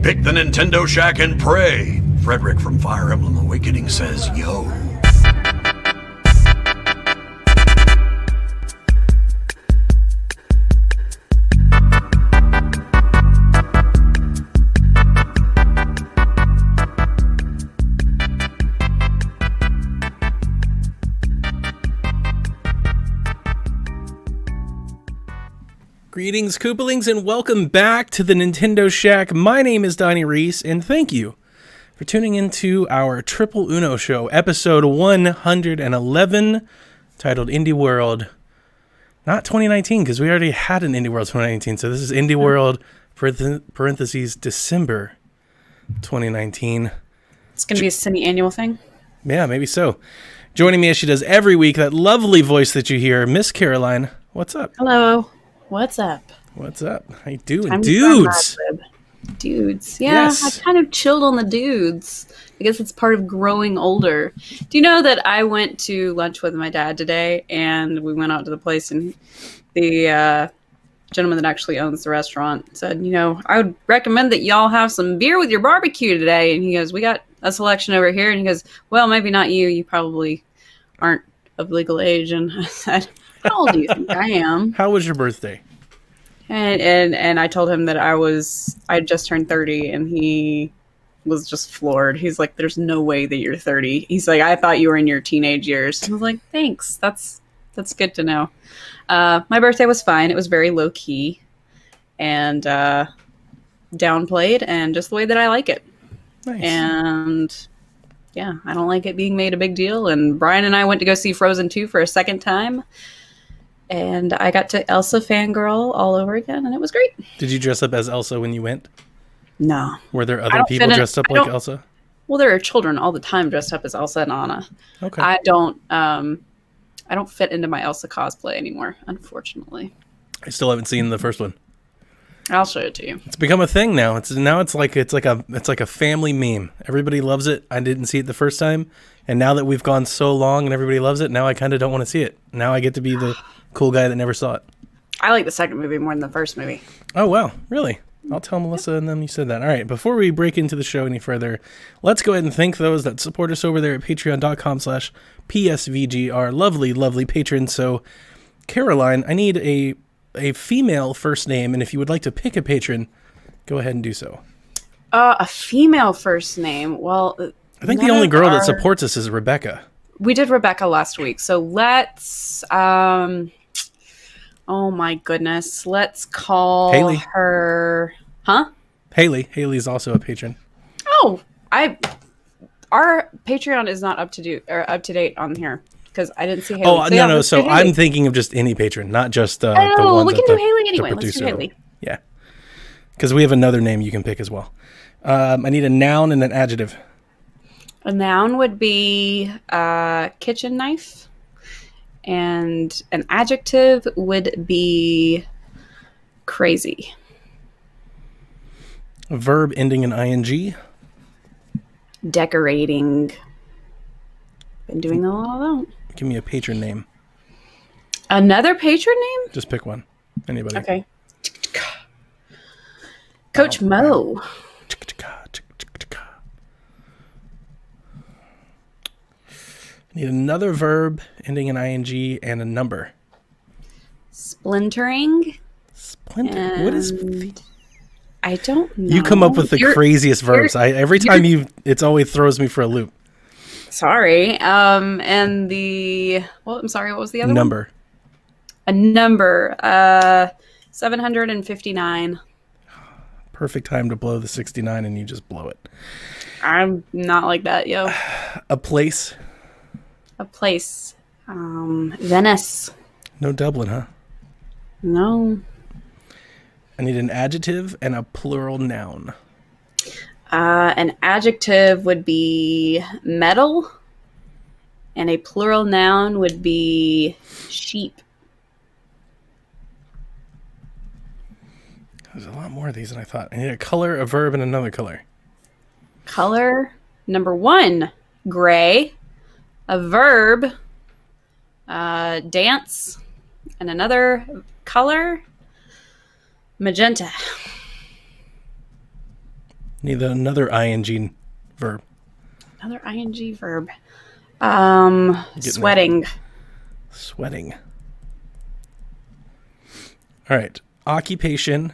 Pick the Nintendo Shack and pray. Frederick from Fire Emblem Awakening says, yo. Greetings, Koopalings, and welcome back to the Nintendo Shack. My name is Donnie Reese, and thank you for tuning into our Triple Uno show, episode 111, titled Indie World. Not 2019, because we already had an Indie World 2019, so this is Indie World, parentheses, December 2019. It's going to be a semi-annual thing? Yeah, maybe so. Joining me as she does every week, that lovely voice that you hear, Miss Caroline. What's up? Hello. What's up? What's up? How you doing, dudes? Dudes. Yeah, yes. I kind of chilled on the dudes. I guess it's part of growing older. Do you know that I went to lunch with my dad today, and we went out to the place, and the gentleman that actually owns the restaurant said, you know, I would recommend that y'all have some beer with your barbecue today. And he goes, we got a selection over here. And he goes, well, maybe not you. You probably aren't of legal age. And I said, how old do you think I am? How was your birthday? And I told him that I just turned 30, and he was just floored. He's like, there's no way that you're 30. He's like, I thought you were in your teenage years. I was like, thanks. That's good to know. My birthday was fine. It was very low key and downplayed, and just the way that I like it. Nice. And yeah, I don't like it being made a big deal. And Brian and I went to go see Frozen 2 for a second time. And I got to Elsa fangirl all over again, and it was great. Did you dress up as Elsa when you went? No. Were there other people dressed up like Elsa? Well, there are children all the time dressed up as Elsa and Anna. Okay. I don't fit into my Elsa cosplay anymore, unfortunately. I still haven't seen the first one. I'll show it to you. It's become a thing now. It's like a family meme. Everybody loves it. I didn't see it the first time, and now that we've gone so long and everybody loves it, now I kind of don't want to see it. Now I get to be the cool guy that never saw it. I like the second movie more than the first movie. Oh, wow. Really? I'll tell Melissa and them you said that. All right. Before we break into the show any further, let's go ahead and thank those that support us over there at patreon.com/PSVG, our lovely, lovely patrons. So, Caroline, I need a female first name, and if you would like to pick a patron, go ahead and do so. A female first name? Well, I think the only girl that supports us is Rebecca. We did Rebecca last week, so let's... oh my goodness. Let's call Haley. her... Huh? Haley. Haley's also a patron. Oh, our Patreon is not up to date on here because I didn't see Haley. Oh, no. So I'm thinking of just any patron, not just the ones we can do Haley anyway. Let's do Haley. Yeah, because we have another name you can pick as well. I need a noun and an adjective. A noun would be kitchen knife, and an adjective would be crazy. A verb ending in ing. Decorating. Been doing a lot of that. Give me a patron name. Another patron name? Just pick one. Anybody. Okay. Coach Mo. Need another verb ending in ing and a number. Splintering. Splinter. What is... I don't know. You come up with the craziest verbs. Every time it always throws me for a loop. Sorry. And I'm sorry, what was the other number? A number. 759. Perfect time to blow the 69 and you just blow it. I'm not like that, yo. A place. A place. Venice. No Dublin, huh? No. I need an adjective and a plural noun. An adjective would be metal, and a plural noun would be sheep. There's a lot more of these than I thought. I need a color, a verb, and another color. Color, number 1, gray. A verb, dance. And another color, magenta. Need another ing verb. Another ing verb. Getting Sweating. Sweating. All right. Occupation.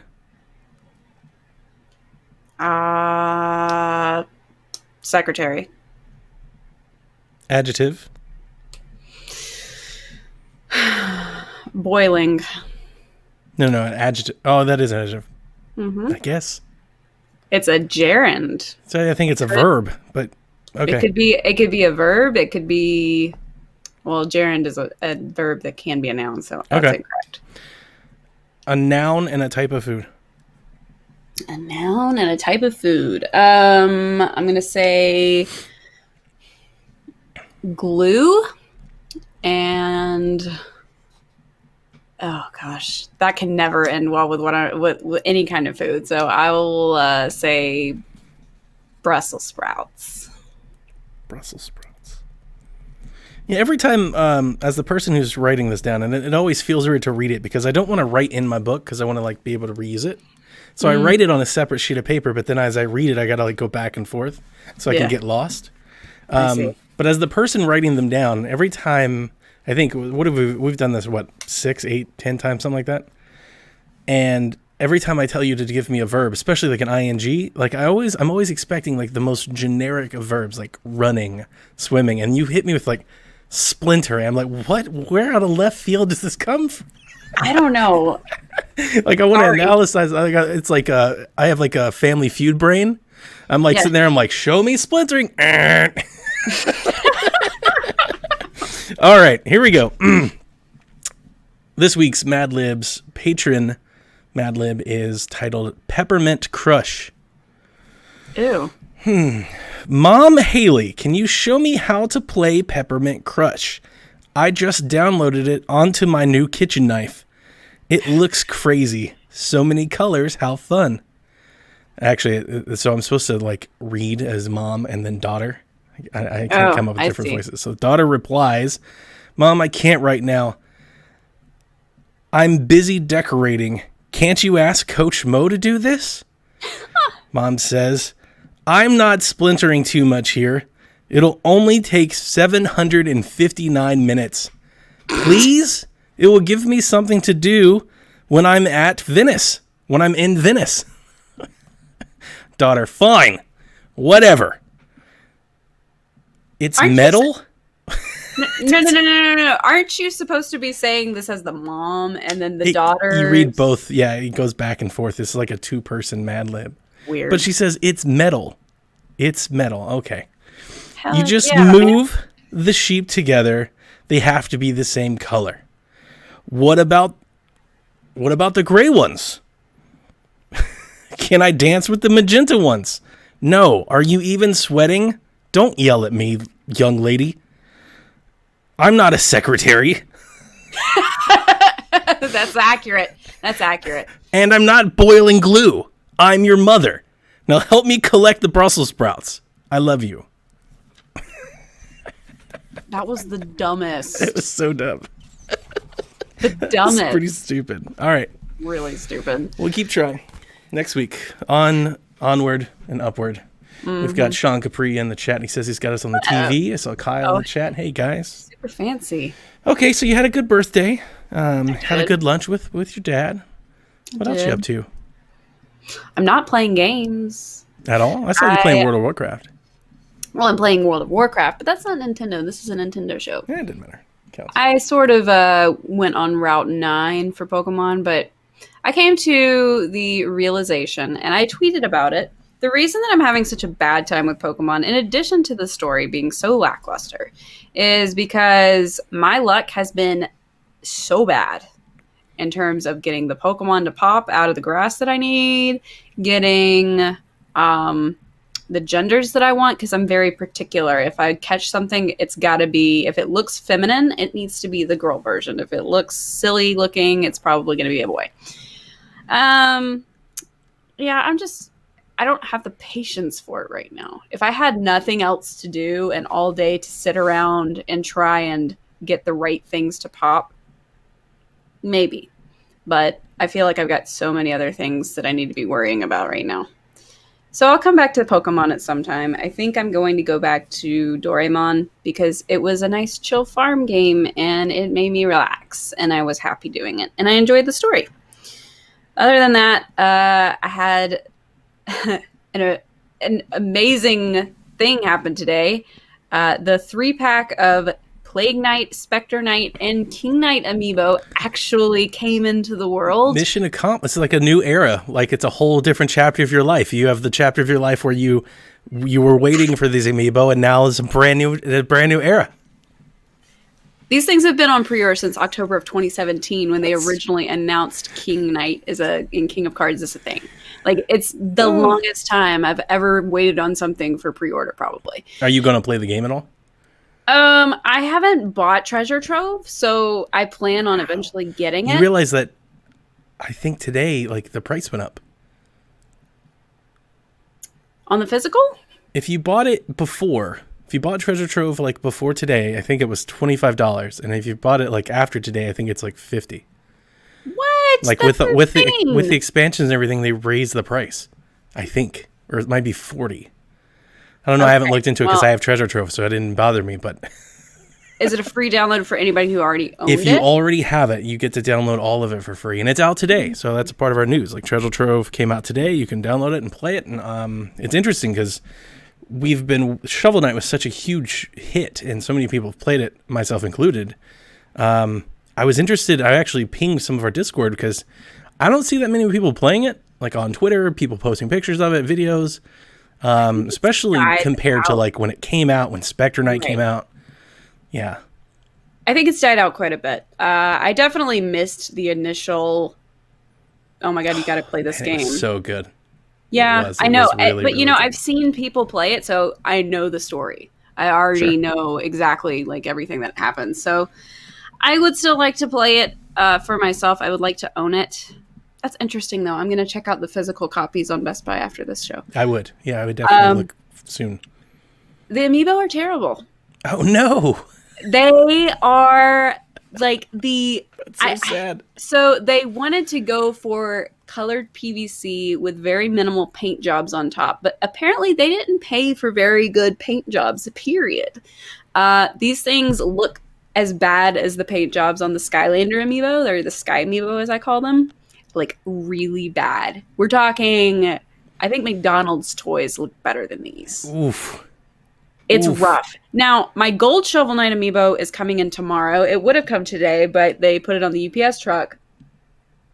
Secretary. Adjective. Boiling. No, adjective. Oh, that is an adjective. I guess. It's a gerund. So I think it's a verb, but okay. It could be a verb. It could be, well, gerund is a verb that can be a noun, so that's incorrect. A noun and a type of food. A noun and a type of food. I'm gonna say glue and oh gosh, that can never end well with any kind of food. So I will say Brussels sprouts. Brussels sprouts. Yeah, every time, as the person who's writing this down, and it always feels weird to read it because I don't want to write in my book because I want to like be able to reuse it. So I write it on a separate sheet of paper, but then as I read it, I got to like go back and forth so I can get lost. But as the person writing them down, every time, I think, we've done this, 6, 8, 10 times, something like that. And every time I tell you to give me a verb, especially like an ing, like I'm always expecting like the most generic of verbs, like running, swimming. And you hit me with like splintering. I'm like, what? Where out of left field does this come from? I don't know. Like I want to analyze. It's like I have like a Family Feud brain. I'm like sitting there. I'm like, show me splintering. All right, here we go. This week's Mad Libs patron Mad Lib is titled Peppermint Crush. Ew. Mom Haley, can you show me how to play Peppermint Crush? I just downloaded it onto my new kitchen knife. It looks crazy. So many colors. How fun. Actually, so I'm supposed to like read as mom and then daughter. I can't come up with different voices. So daughter replies, Mom, I can't right now. I'm busy decorating. Can't you ask Coach Mo to do this? Mom says, I'm not splintering too much here. It'll only take 759 minutes. Please? It will give me something to do when I'm in Venice. Daughter, fine. Whatever. It's metal? No. Aren't you supposed to be saying this as the mom and then the daughter? You read both. Yeah, it goes back and forth. This is like a 2-person Mad Lib. Weird. But she says, it's metal. It's metal. Okay. Hell, you just move the sheep together. They have to be the same color. What about the gray ones? Can I dance with the magenta ones? No. Are you even sweating? Don't yell at me, young lady. I'm not a secretary. That's accurate. And I'm not boiling glue. I'm your mother. Now help me collect the Brussels sprouts. I love you. That was the dumbest. It was so dumb. The dumbest. It's pretty stupid. All right. Really stupid. We'll keep trying. Next week, onward and upward. We've got Sean Capri in the chat. He says he's got us on the TV. I saw Kyle in the chat. Hey, guys. Super fancy. Okay, so you had a good birthday. Had a good lunch with your dad. What else you up to? I'm not playing games. At all? I saw you playing World of Warcraft. Well, I'm playing World of Warcraft, but that's not Nintendo. This is a Nintendo show. Yeah, it didn't matter. Counts. I sort of went on Route 9 for Pokemon, but I came to the realization, and I tweeted about it, the reason that I'm having such a bad time with Pokemon, in addition to the story being so lackluster, is because my luck has been so bad in terms of getting the Pokemon to pop out of the grass that I need, getting the genders that I want, because I'm very particular. If I catch something, it's got to be, if it looks feminine, it needs to be the girl version. If it looks silly looking, it's probably going to be a boy. Yeah, I don't have the patience for it right now. If I had nothing else to do and all day to sit around and try and get the right things to pop, maybe. But I feel like I've got so many other things that I need to be worrying about right now. So I'll come back to Pokemon at some time. I think I'm going to go back to Doraemon because it was a nice chill farm game and it made me relax and I was happy doing it and I enjoyed the story. Other than that, I had an amazing thing happen today. The 3-pack of Plague Knight, Spectre Knight, and King Knight amiibo actually came into the world. Mission accomplished. It's like a new era. Like it's a whole different chapter of your life. You have the chapter of your life where you were waiting for these amiibo, and now it's a brand new era. These things have been on pre-order since October of 2017 when they originally announced King Knight in King of Cards as a thing. Like it's the longest time I've ever waited on something for pre-order. Probably. Are you going to play the game at all? I haven't bought Treasure Trove, so I plan on eventually getting it. You realize that I think today, like, the price went up. On the physical? If you bought Treasure Trove, like, before today, I think it was $25. And if you bought it, like, after today, I think it's, like, $50. What? Like, That's with insane. the expansions and everything, they raised the price, I think. Or it might be $40. I don't know. Okay. I haven't looked into it because I have Treasure Trove, so it didn't bother me. But is it a free download for anybody who already owns it? if you already have it, you get to download all of it for free, and it's out today. So that's a part of our news. Like Treasure Trove came out today. You can download it and play it, and it's interesting because Shovel Knight was such a huge hit, and so many people have played it, myself included. I was interested. I actually pinged some of our Discord because I don't see that many people playing it, like on Twitter, people posting pictures of it, videos. Especially compared to like when it came out, when Spectre Knight came out. Yeah. I think it's died out quite a bit. I definitely missed the initial, oh my God, you got to play this game. It's so good. Yeah, It I know. was really, but, really good. I've seen people play it, so I know the story. I already know exactly like everything that happens. So I would still like to play it for myself. I would like to own it. That's interesting, though. I'm going to check out the physical copies on Best Buy after this show. I would. Yeah, I would definitely look soon. The amiibo are terrible. Oh, no. They are like That's so sad. So they wanted to go for colored PVC with very minimal paint jobs on top, but apparently they didn't pay for very good paint jobs, period. These things look as bad as the paint jobs on the Skylander amiibo, or the Sky amiibo as I call them. Like really bad. We're talking, I think McDonald's toys look better than these. Oof. It's rough. Now, my gold Shovel Knight amiibo is coming in tomorrow. It would have come today, but they put it on the UPS truck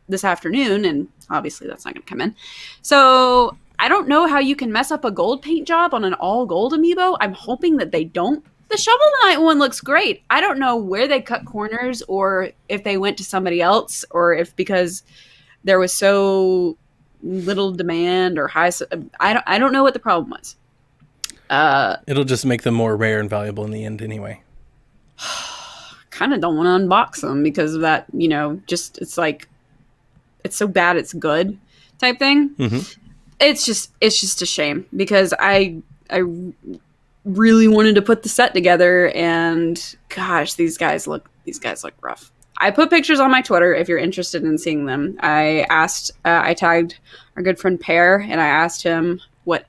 this afternoon, and obviously that's not going to come in. So I don't know how you can mess up a gold paint job on an all gold amiibo. I'm hoping that they don't. The Shovel Knight one looks great. I don't know where they cut corners or if they went to somebody else or if because there was so little demand or high. I don't know what the problem was. It'll just make them more rare and valuable in the end anyway. Kind of don't want to unbox them because of that, just it's like it's so bad it's good type thing. Mm-hmm. It's just a shame because I really wanted to put the set together and gosh, these guys look rough. I put pictures on my Twitter if you're interested in seeing them. I tagged our good friend Pear and I asked him what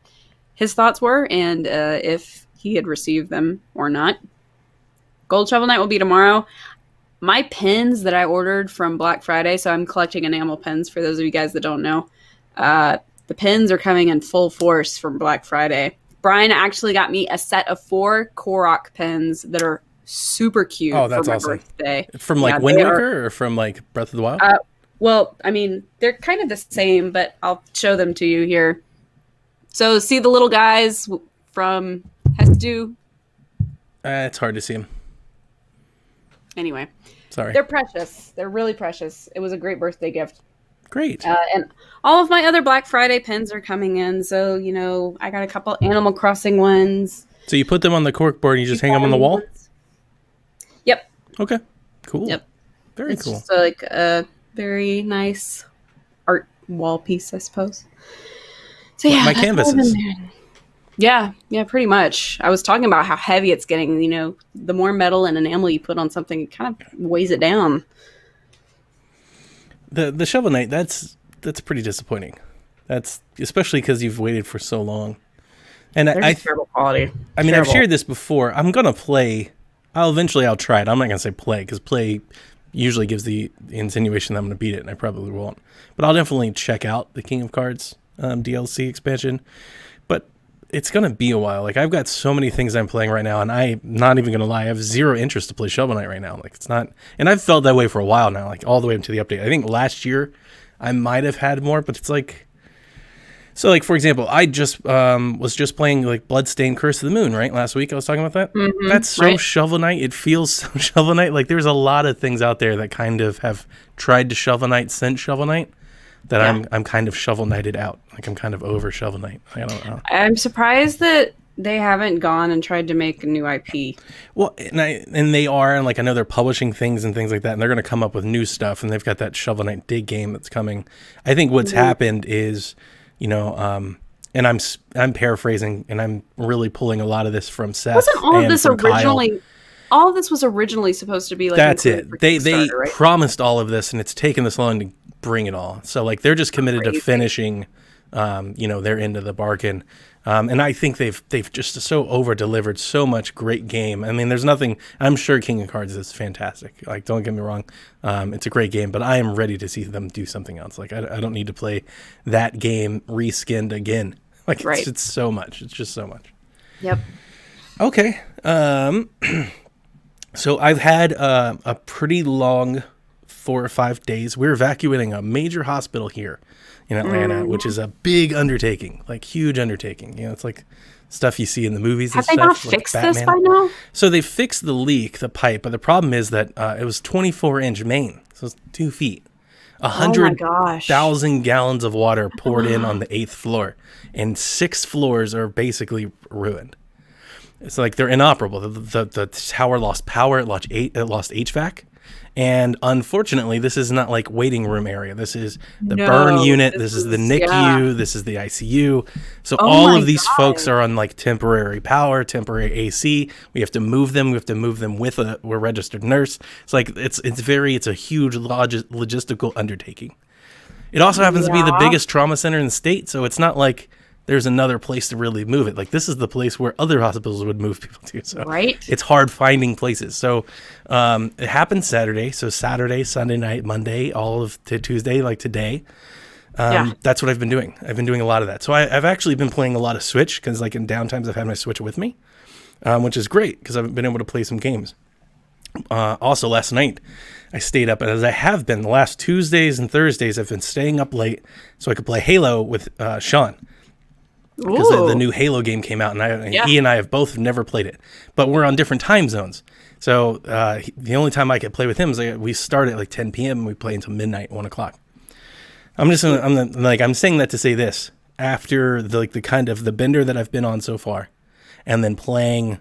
his thoughts were and if he had received them or not. Gold Shovel Knight will be tomorrow. My pins that I ordered from Black Friday, so I'm collecting enamel pins for those of you guys that don't know. The pins are coming in full force from Black Friday. Brian actually got me a set of 4 Korok pins that are super cute for my birthday. From like Wind Waker or from like Breath of the Wild? Well, I mean, they're kind of the same, but I'll show them to you here. So see the little guys from Hestu? It's hard to see them. Anyway. Sorry. They're precious. They're really precious. It was a great birthday gift. Great. And all of my other Black Friday pins are coming in. So, I got a couple Animal Crossing ones. So you put them on the corkboard and you just hang them on the wall? Ones. Yep. Okay. Cool. Yep. Very it's cool. Just like a very nice art wall piece, I suppose. So yeah, my canvases. Yeah, pretty much. I was talking about how heavy it's getting. The more metal and enamel you put on something, it kind of weighs it down. The Shovel Knight, that's pretty disappointing. That's especially because you've waited for so long. And They're just terrible quality. I mean, I've shared this before. I'm gonna play. I'll try it. I'm not gonna say play because play usually gives the insinuation that I'm gonna beat it, and I probably won't. But I'll definitely check out the King of Cards DLC expansion. But it's gonna be a while. Like, I've got so many things I'm playing right now, and I'm not even gonna lie. I have zero interest to play Shovel Knight right now. Like, it's not. And I've felt that way for a while now. Like, all the way up to the update. I think last year I might have had more, but it's like. So, like, for example, I just was just playing, like, Bloodstained Curse of the Moon, right? Last week I was talking about that. Mm-hmm, that's so Shovel Knight. It feels so Shovel Knight. Like, there's a lot of things out there that kind of have tried to Shovel Knight since Shovel Knight that I'm kind of Shovel Knighted out. Like, I'm kind of over Shovel Knight. I don't know. I'm surprised that they haven't gone and tried to make a new IP. Well, and they are, and, like, I know they're publishing things and things like that, and they're going to come up with new stuff, and they've got that Shovel Knight Dig game that's coming. I think what's happened is... You know, and I'm paraphrasing, and I'm really pulling a lot of this from Seth. Wasn't all of this originally? Kyle. All of this was originally supposed to be like. That's it. They right? promised all of this, and it's taken this long to bring it all. So like they're just committed to finishing, their end of the bargain. And I think they've just so over delivered so much great game. I mean, there's nothing. I'm sure King of Cards is fantastic. Like, don't get me wrong, it's a great game. But I am ready to see them do something else. Like, I don't need to play that game reskinned again. Like, it's so much. It's just so much. Yep. Okay. So I've had a pretty long 4 or 5 days. We're evacuating a major hospital here in Atlanta, which is a big undertaking, like huge undertaking. You know, it's like stuff you see in the movies. Have they not fixed this by now? So they fixed the leak, the pipe, but the problem is that it was 24-inch main, so it's 2 feet. 100,000 gallons of water poured in on the 8th floor, and 6 floors are basically ruined. It's like they're inoperable. The tower lost power. It lost HVAC. And unfortunately, this is not like waiting room area. This is the burn unit. This is the NICU. This is the ICU. So all of these folks are on like temporary power, temporary AC. We have to move them. We have to move them with a registered nurse. It's like it's a huge logistical undertaking. It also happens to be the biggest trauma center in the state. So it's not like there's another place to really move it. Like, this is the place where other hospitals would move people to. So it's hard finding places. So it happened Saturday. So Saturday, Sunday night, Monday, all of Tuesday, like today. That's what I've been doing. I've been doing a lot of that. So I've actually been playing a lot of Switch because, like, in downtimes, I've had my Switch with me, which is great because I've been able to play some games. Also, last night, I stayed up, and as I have been the last Tuesdays and Thursdays, I've been staying up late so I could play Halo with Sean. Because the new Halo game came out, and he and I have both never played it, but we're on different time zones. So the only time I could play with him is we start at like 10 p.m. and we play until midnight, 1 o'clock. I'm saying that to say this: after the kind of the bender that I've been on so far, and then playing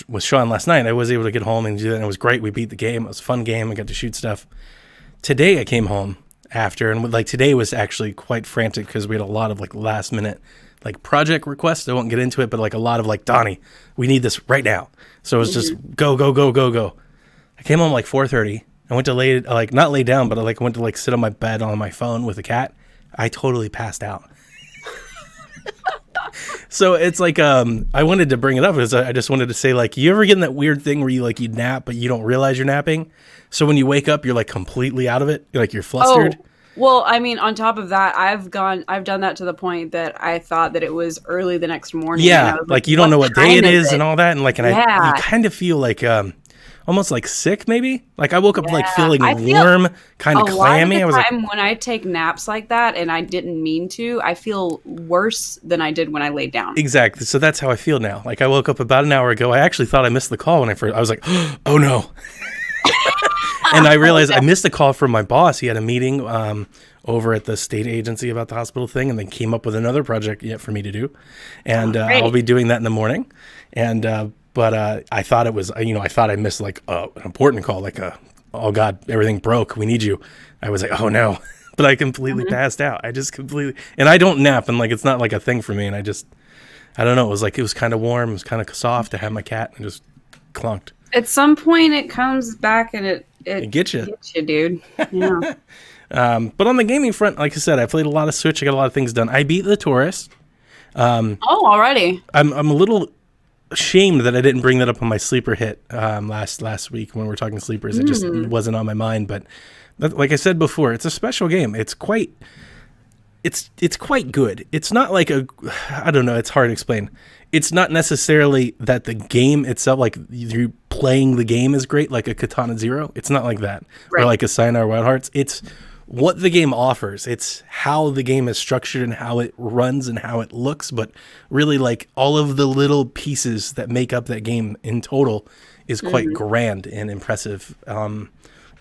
with Sean last night, I was able to get home and do that, and it was great. We beat the game. It was a fun game. I got to shoot stuff. Today I came home after, and like today was actually quite frantic because we had a lot of like last minute like project requests. I won't get into it, but like a lot of like, Donnie, we need this right now. So it was just go. I came home like 4:30. I went to not lay down, but I went to sit on my bed on my phone with a cat. I totally passed out. So it's like, I wanted to bring it up because I just wanted to say, like, you ever get in that weird thing where you nap, but you don't realize you're napping? So when you wake up, you're like completely out of it. You're flustered. Oh. Well, I mean, on top of that, I've done that to the point that I thought that it was early the next morning. Yeah, like you don't know what day it is and all that, and you kind of feel like almost like sick, maybe. Like I woke up feeling warm, kind of clammy. A lot of the time when I take naps like that, and I didn't mean to, I feel worse than I did when I laid down. Exactly. So that's how I feel now. Like I woke up about an hour ago. I actually thought I missed the call when I was like, oh no. And I realized I missed a call from my boss. He had a meeting over at the state agency about the hospital thing, and then came up with another project yet for me to do. And I'll be doing that in the morning. And but I thought it was, I thought I missed like an important call, like oh God, everything broke. We need you. I was like, oh no. But I completely passed out. And I don't nap, and like it's not like a thing for me. And I don't know. It was kind of warm. It was kind of soft. I had my cat and just clunked. At some point, it comes back and it gets you. Dude. Yeah. But on the gaming front, like I said, I played a lot of Switch. I got a lot of things done. I beat The Tourist. Already. I'm a little ashamed that I didn't bring that up on my sleeper hit last week when we were talking sleepers. It just wasn't on my mind. But like I said before, it's a special game. It's quite good. It's not like I don't know. It's hard to explain. It's not necessarily that the game itself, like you playing the game, is great, like a Katana Zero. It's not like that, or like a Sayonara Wild Hearts. It's what the game offers. It's how the game is structured and how it runs and how it looks. But really, like all of the little pieces that make up that game in total is quite grand and impressive.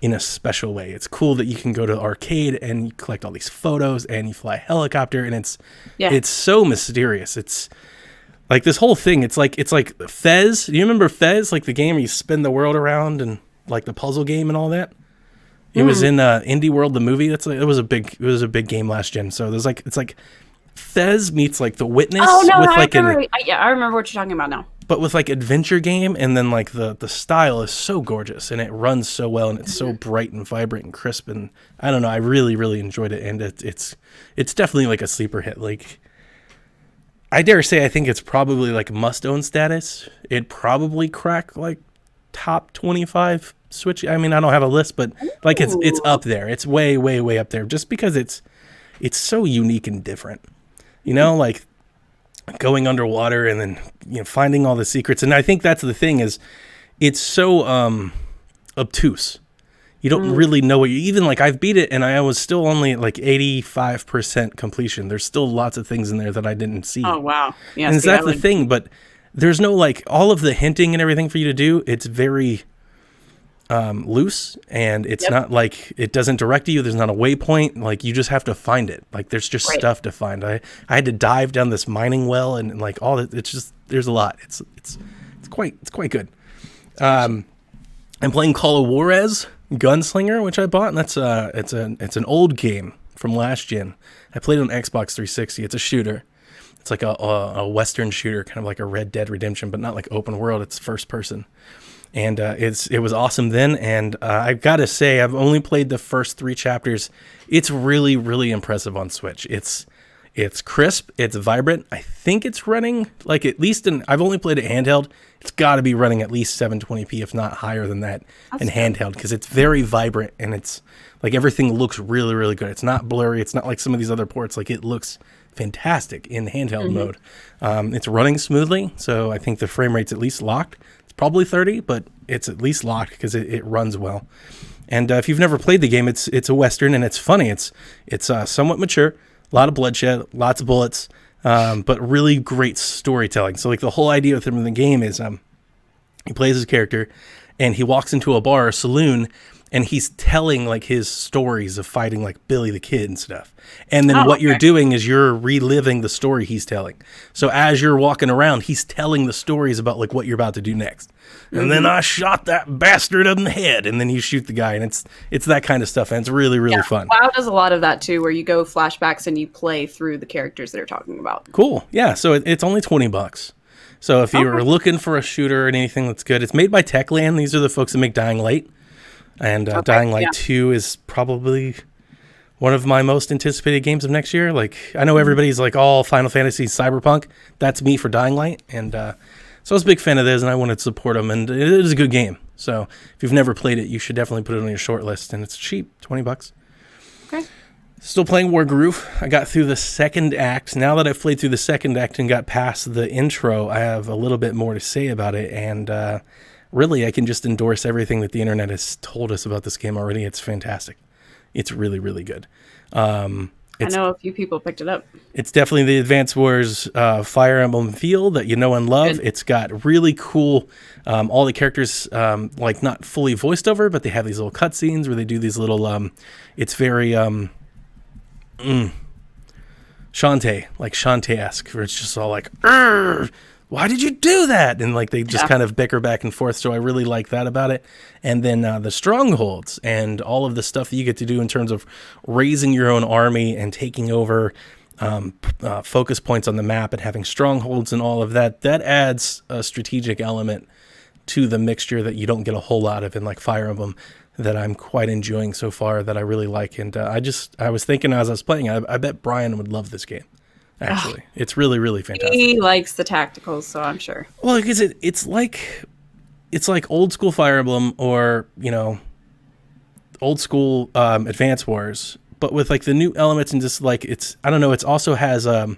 In a special way. It's cool that you can go to the arcade and you collect all these photos and you fly a helicopter, and it's so mysterious. It's like this whole thing. It's like Fez. Do you remember Fez? Like the game where you spin the world around and like the puzzle game and all that. It was in Indie World, the movie. It was a big game last gen. So it's like Fez meets like The Witness. Oh no, I remember what you're talking about now. But with like adventure game, and then like the style is so gorgeous and it runs so well and it's so bright and vibrant and crisp, and I don't know, I really really enjoyed it, and it's definitely like a sleeper hit. Like I dare say I think it's probably like must own status. It'd probably crack like top 25 Switch. I mean, I don't have a list, but like it's up there. It's way way up there just because it's so unique and different. You know, like going underwater and then finding all the secrets. And I think that's the thing, is it's so obtuse. You don't really know what even like I've beat it and I was still only at like 85% completion. There's still lots of things in there that I didn't see. Oh wow. Yeah. And that's the thing, but there's no like all of the hinting and everything for you to do. It's very loose, and it's not like it doesn't direct you. There's not a waypoint. Like you just have to find it. Like there's just stuff to find. I had to dive down this mining well and like all that. It's just there's a lot. It's quite good. I'm playing Call of Juarez Gunslinger, which I bought, and that's it's an old game from last gen. I played it on Xbox 360. It's a shooter. It's like a Western shooter, kind of like a Red Dead Redemption, but not like open world. It's first person. And it was awesome then, and I've got to say, I've only played the first 3 chapters. It's really, really impressive on Switch. It's crisp, it's vibrant. I think it's running, like at least I've only played it handheld. It's got to be running at least 720p, if not higher than that, in handheld, because it's very vibrant, and it's like everything looks really, really good. It's not blurry. It's not like some of these other ports. Like it looks fantastic in handheld mode. It's running smoothly, so I think the frame rate's at least locked. Probably 30, but it's at least locked because it runs well. And if you've never played the game, it's a Western, and it's funny. It's somewhat mature, a lot of bloodshed, lots of bullets, but really great storytelling. So like the whole idea with him in the game is he plays his character, and he walks into a bar or saloon, and he's telling like his stories of fighting like Billy the Kid and stuff. And then what you're doing is you're reliving the story he's telling. So as you're walking around, he's telling the stories about like what you're about to do next. And then I shot that bastard in the head, and then you shoot the guy, and it's that kind of stuff, and it's really, really fun. WoW does a lot of that too, where you go flashbacks and you play through the characters that are talking about. Cool. Yeah, so it's only $20. So if you're looking for a shooter and anything that's good, it's made by Techland. These are the folks that make Dying Light. And Dying Light 2 is probably one of my most anticipated games of next year. Like, I know everybody's like all Final Fantasy Cyberpunk. That's me for Dying Light. And so I was a big fan of this, and I wanted to support them. And it is a good game. So if you've never played it, you should definitely put it on your short list. And it's cheap, $20. Okay. Still playing Wargroove. I got through the second act. Now that I've played through the second act and got past the intro, I have a little bit more to say about it. And really, I can just endorse everything that the internet has told us about this game already. It's fantastic. It's really, really good. I know a few people picked it up. It's definitely the Advance Wars Fire Emblem feel that you know and love. Good. It's got really cool, all the characters, like not fully voiced over, but they have these little cutscenes where they do these little, it's very Shantae, like Shantae-esque, where it's just all like, why did you do that? And like they just kind of bicker back and forth. So I really like that about it. And then the strongholds and all of the stuff that you get to do in terms of raising your own army and taking over focus points on the map and having strongholds and all of that. That adds a strategic element to the mixture that you don't get a whole lot of in like Fire Emblem. that I'm quite enjoying so far that I really like. And I was thinking as I was playing, I bet Brian would love this game. Actually, it's really, really fantastic. He likes the tacticals, so I'm sure. Well, because it's like old school Fire Emblem, or old school Advance Wars, but with like the new elements, and just like I don't know. It also has so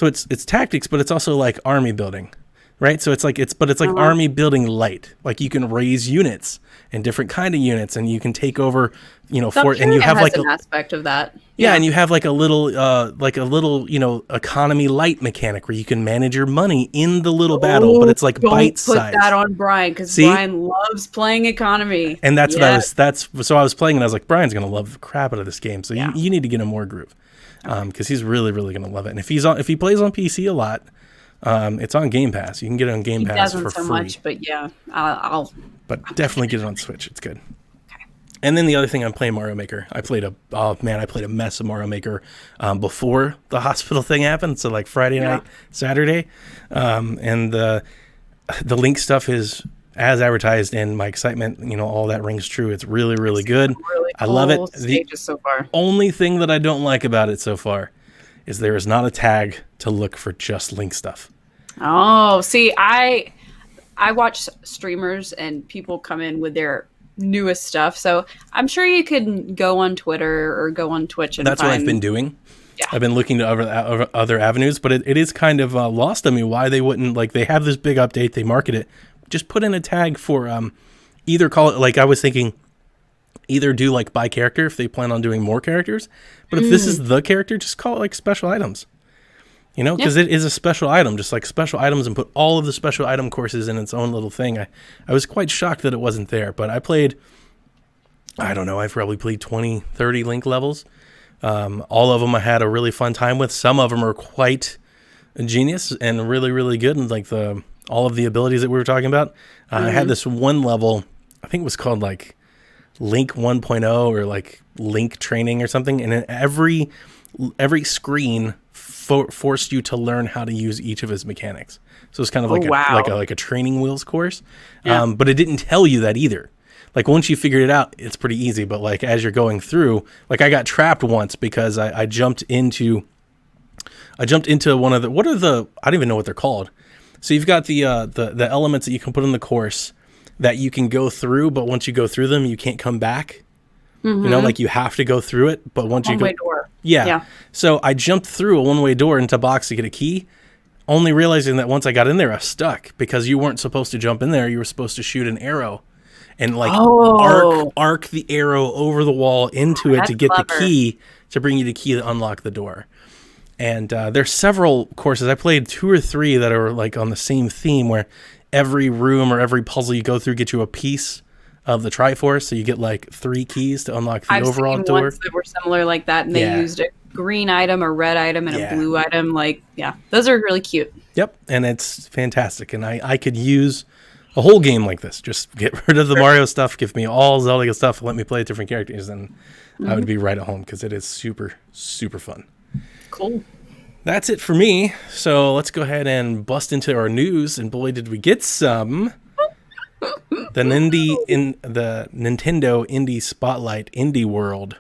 it's tactics, but it's also like army building, right? So it's like army building light. Like you can raise units and different kind of units, and you can take over, and you have like an aspect of that. Yeah, and you have like a little economy light mechanic where you can manage your money in the little battle, but it's like bite size. Don't put that on Brian, because Brian loves playing economy. And that's what I was playing, and I was like, Brian's gonna love the crap out of this game. So you need to get him more groove, because he's really, really gonna love it. And if he plays on PC a lot, it's on Game Pass. You can get it on Game Pass for free. Much, but yeah, I'll. But definitely get it on Switch. It's good. And then the other thing, I'm playing Mario Maker. I played a mess of Mario Maker before the hospital thing happened. So like Friday night, Saturday, and the Link stuff is as advertised, and my excitement, all that rings true. It's really, really good. Really I love it. Stages so far. Only thing that I don't like about it so far is there is not a tag to look for just Link stuff. Oh, see, I watch streamers and people come in with their newest stuff, so I'm sure you can go on Twitter or go on Twitch and that's what I've been doing. Yeah. I've been looking to other avenues, but it is kind of lost on me why they wouldn't, like, they have this big update, they market it, just put in a tag for either call it, like I was thinking, either do like by character if they plan on doing more characters, but if this is the character, just call it like special items. Because it is a special item, just like special items, and put all of the special item courses in its own little thing. I was quite shocked that it wasn't there, but I played, I don't know, I probably played 20, 30 Link levels. All of them I had a really fun time with. Some of them are quite genius and really, really good, and like all of the abilities that we were talking about. I had this one level, I think it was called like Link 1.0 or like Link Training or something, and in every screen forced you to learn how to use each of his mechanics. So it's kind of like a training wheels course. But it didn't tell you that either. Like once you figured it out, it's pretty easy. But like as you're going through, like I got trapped once because I jumped into one of the, I don't even know what they're called. So you've got the elements that you can put in the course that you can go through, but once you go through them, you can't come back. Like you have to go through it, but once you go, door. Yeah. So I jumped through a one-way door into a box to get a key, only realizing that once I got in there, I was stuck because you weren't supposed to jump in there. You were supposed to shoot an arrow and like arc the arrow over the wall into it to get the key to bring you the key to unlock the door. And there's several courses. I played 2 or 3 that are like on the same theme where every room or every puzzle you go through gets you a piece of the Triforce, so you get like 3 keys to unlock the overall door. I've seen ones that were similar like that, and they used a green item, a red item, and a blue item. Like, those are really cute. Yep, and it's fantastic. And I could use a whole game like this. Just get rid of the Mario stuff, give me all Zelda stuff, let me play different characters, and I would be right at home because it is super, super fun. Cool. That's it for me. So let's go ahead and bust into our news, and boy, did we get some. The Nintendo Indie Spotlight Indie World,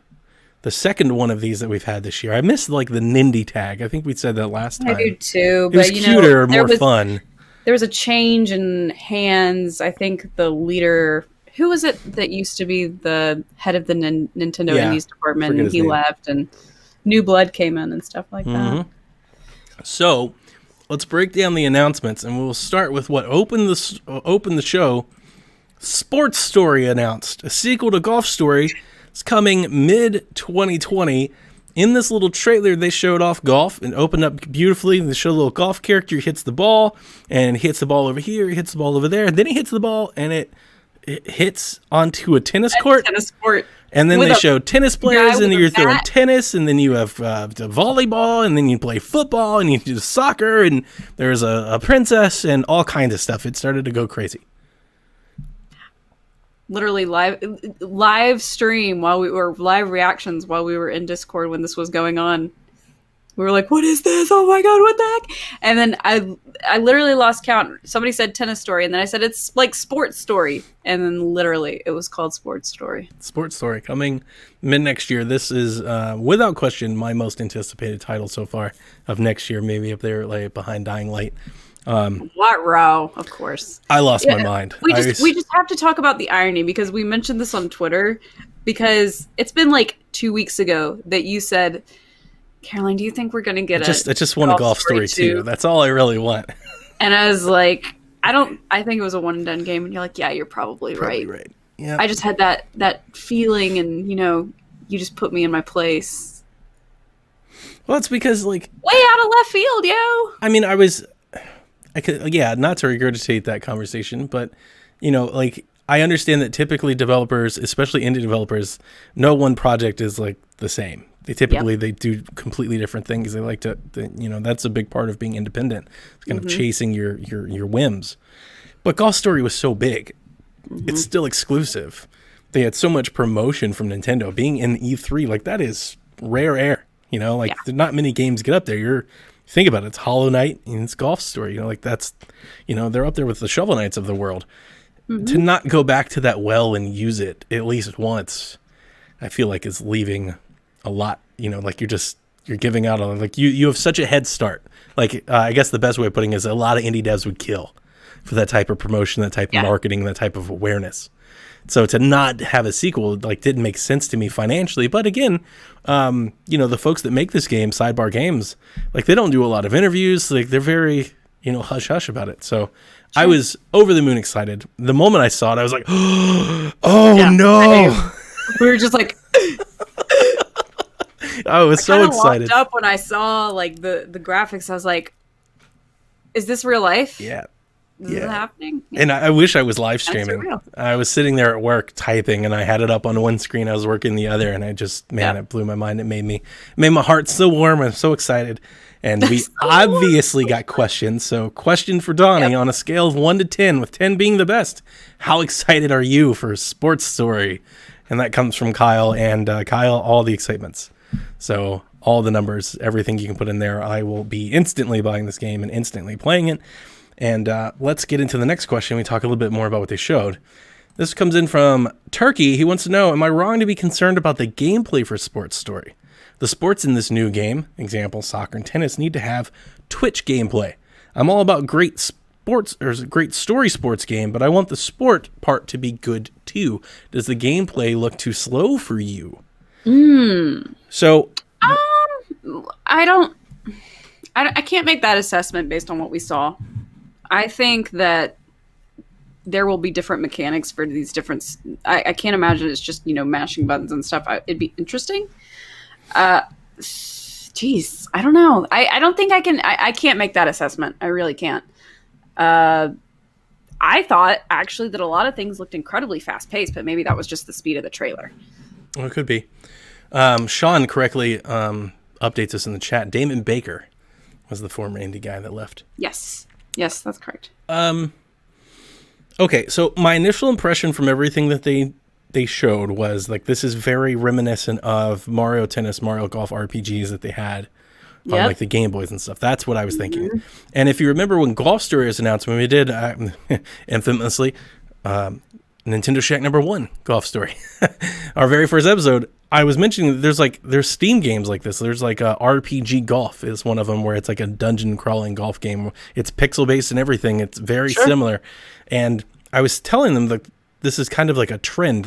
the second one of these that we've had this year. I missed like the Nindy tag. I think we said that last time. I do too. It was cuter, more fun. There was a change in hands. I think the leader, who was it that used to be the head of the Nintendo Indies department, and he left, and new blood came in and stuff like that. So let's break down the announcements, and we'll start with what opened the show. Sports Story announced a sequel to Golf Story. It's coming mid-2020. In this little trailer, they showed off golf and opened up beautifully. They showed a little golf character hits the ball, and he hits the ball over here, he hits the ball over there, and then he hits the ball, and it hits onto a tennis court. And then they show tennis players, and you're throwing tennis, and then you have volleyball, and then you play football, and you do soccer, and there's a princess, and all kinds of stuff. It started to go crazy. Literally live stream while we were live reactions while we were in Discord when this was going on. We were like, what is this? Oh my God, what the heck? And then I literally lost count. Somebody said Tennis Story, and then I said it's like Sports Story. And then literally it was called Sports Story. Sports Story coming mid next year. This is without question my most anticipated title so far of next year, maybe up there like behind Dying Light. What row, of course. I lost my mind. We just have to talk about the irony, because we mentioned this on Twitter, because it's been like 2 weeks ago that you said, Caroline, do you think we're going to get I just want a Golf Story 2. That's all I really want. And I was like, I think it was a one and done game. And you're like, yeah, you're probably right. Yeah. I just had that feeling, and you just put me in my place. Well, it's because like way out of left field, yo. I mean, I could, not to regurgitate that conversation, but like I understand that typically developers, especially indie developers, no one project is like the same. They typically they do completely different things. They like to that's a big part of being independent. It's kind of chasing your whims. But Golf Story was so big. It's still exclusive. They had so much promotion from Nintendo. Being in E3, like that is rare air. Not many games get up there. Think about it. It's Hollow Knight and it's Golf Story. That's they're up there with the Shovel Knights of the world. To not go back to that well and use it at least once, I feel like is leaving a lot, like you're giving out on, like you have such a head start. Like I guess the best way of putting it is a lot of indie devs would kill for that type of promotion, that type of marketing, that type of awareness. So to not have a sequel didn't make sense to me financially. But again, the folks that make this game, Sidebar Games, they don't do a lot of interviews. They're very hush hush about it. So I was over the moon excited. The moment I saw it, I was like, oh no! We were just like. I was so excited. I up when I saw the graphics. I was like, "Is this real life? Yeah, is it happening?" And I wish I was live streaming. I was sitting there at work typing, and I had it up on one screen. I was working the other, and I just it blew my mind. It made my heart so warm. I'm so excited. And we obviously got questions. So, question for Donnie on a scale of 1 to 10, with 10 being the best. How excited are you for Sports Story? And that comes from Kyle. And Kyle, all the excitements. So all the numbers, everything you can put in there, I will be instantly buying this game and instantly playing it. And let's get into the next question. We talk a little bit more about what they showed. This comes in from Turkey. He wants to know, am I wrong to be concerned about the gameplay for Sports Story? The sports in this new game, example, soccer and tennis, need to have Twitch gameplay. I'm all about great sports or great story sports game, but I want the sport part to be good too. Does the gameplay look too slow for you? So, I can't make that assessment based on what we saw. I think that there will be different mechanics for these different. I can't imagine it's just mashing buttons and stuff. It'd be interesting. Geez, I don't know. I don't think I can. I can't make that assessment. I really can't. I thought actually that a lot of things looked incredibly fast paced, but maybe that was just the speed of the trailer. Well, it could be. Sean correctly updates us in the chat. Damon Baker was the former indie guy that left. Yes, that's correct. Okay, so my initial impression from everything that they showed was this is very reminiscent of Mario Tennis, Mario Golf RPGs that they had on the Game Boys and stuff. That's what I was thinking. And if you remember when Golf Story was announced, when we did infamously Nintendo Shack #1 Golf Story, our very first episode, I was mentioning that there's Steam games like this. There's RPG Golf is one of them, where it's a dungeon crawling golf game. It's pixel based and everything. It's very similar. And I was telling them that this is kind of like a trend.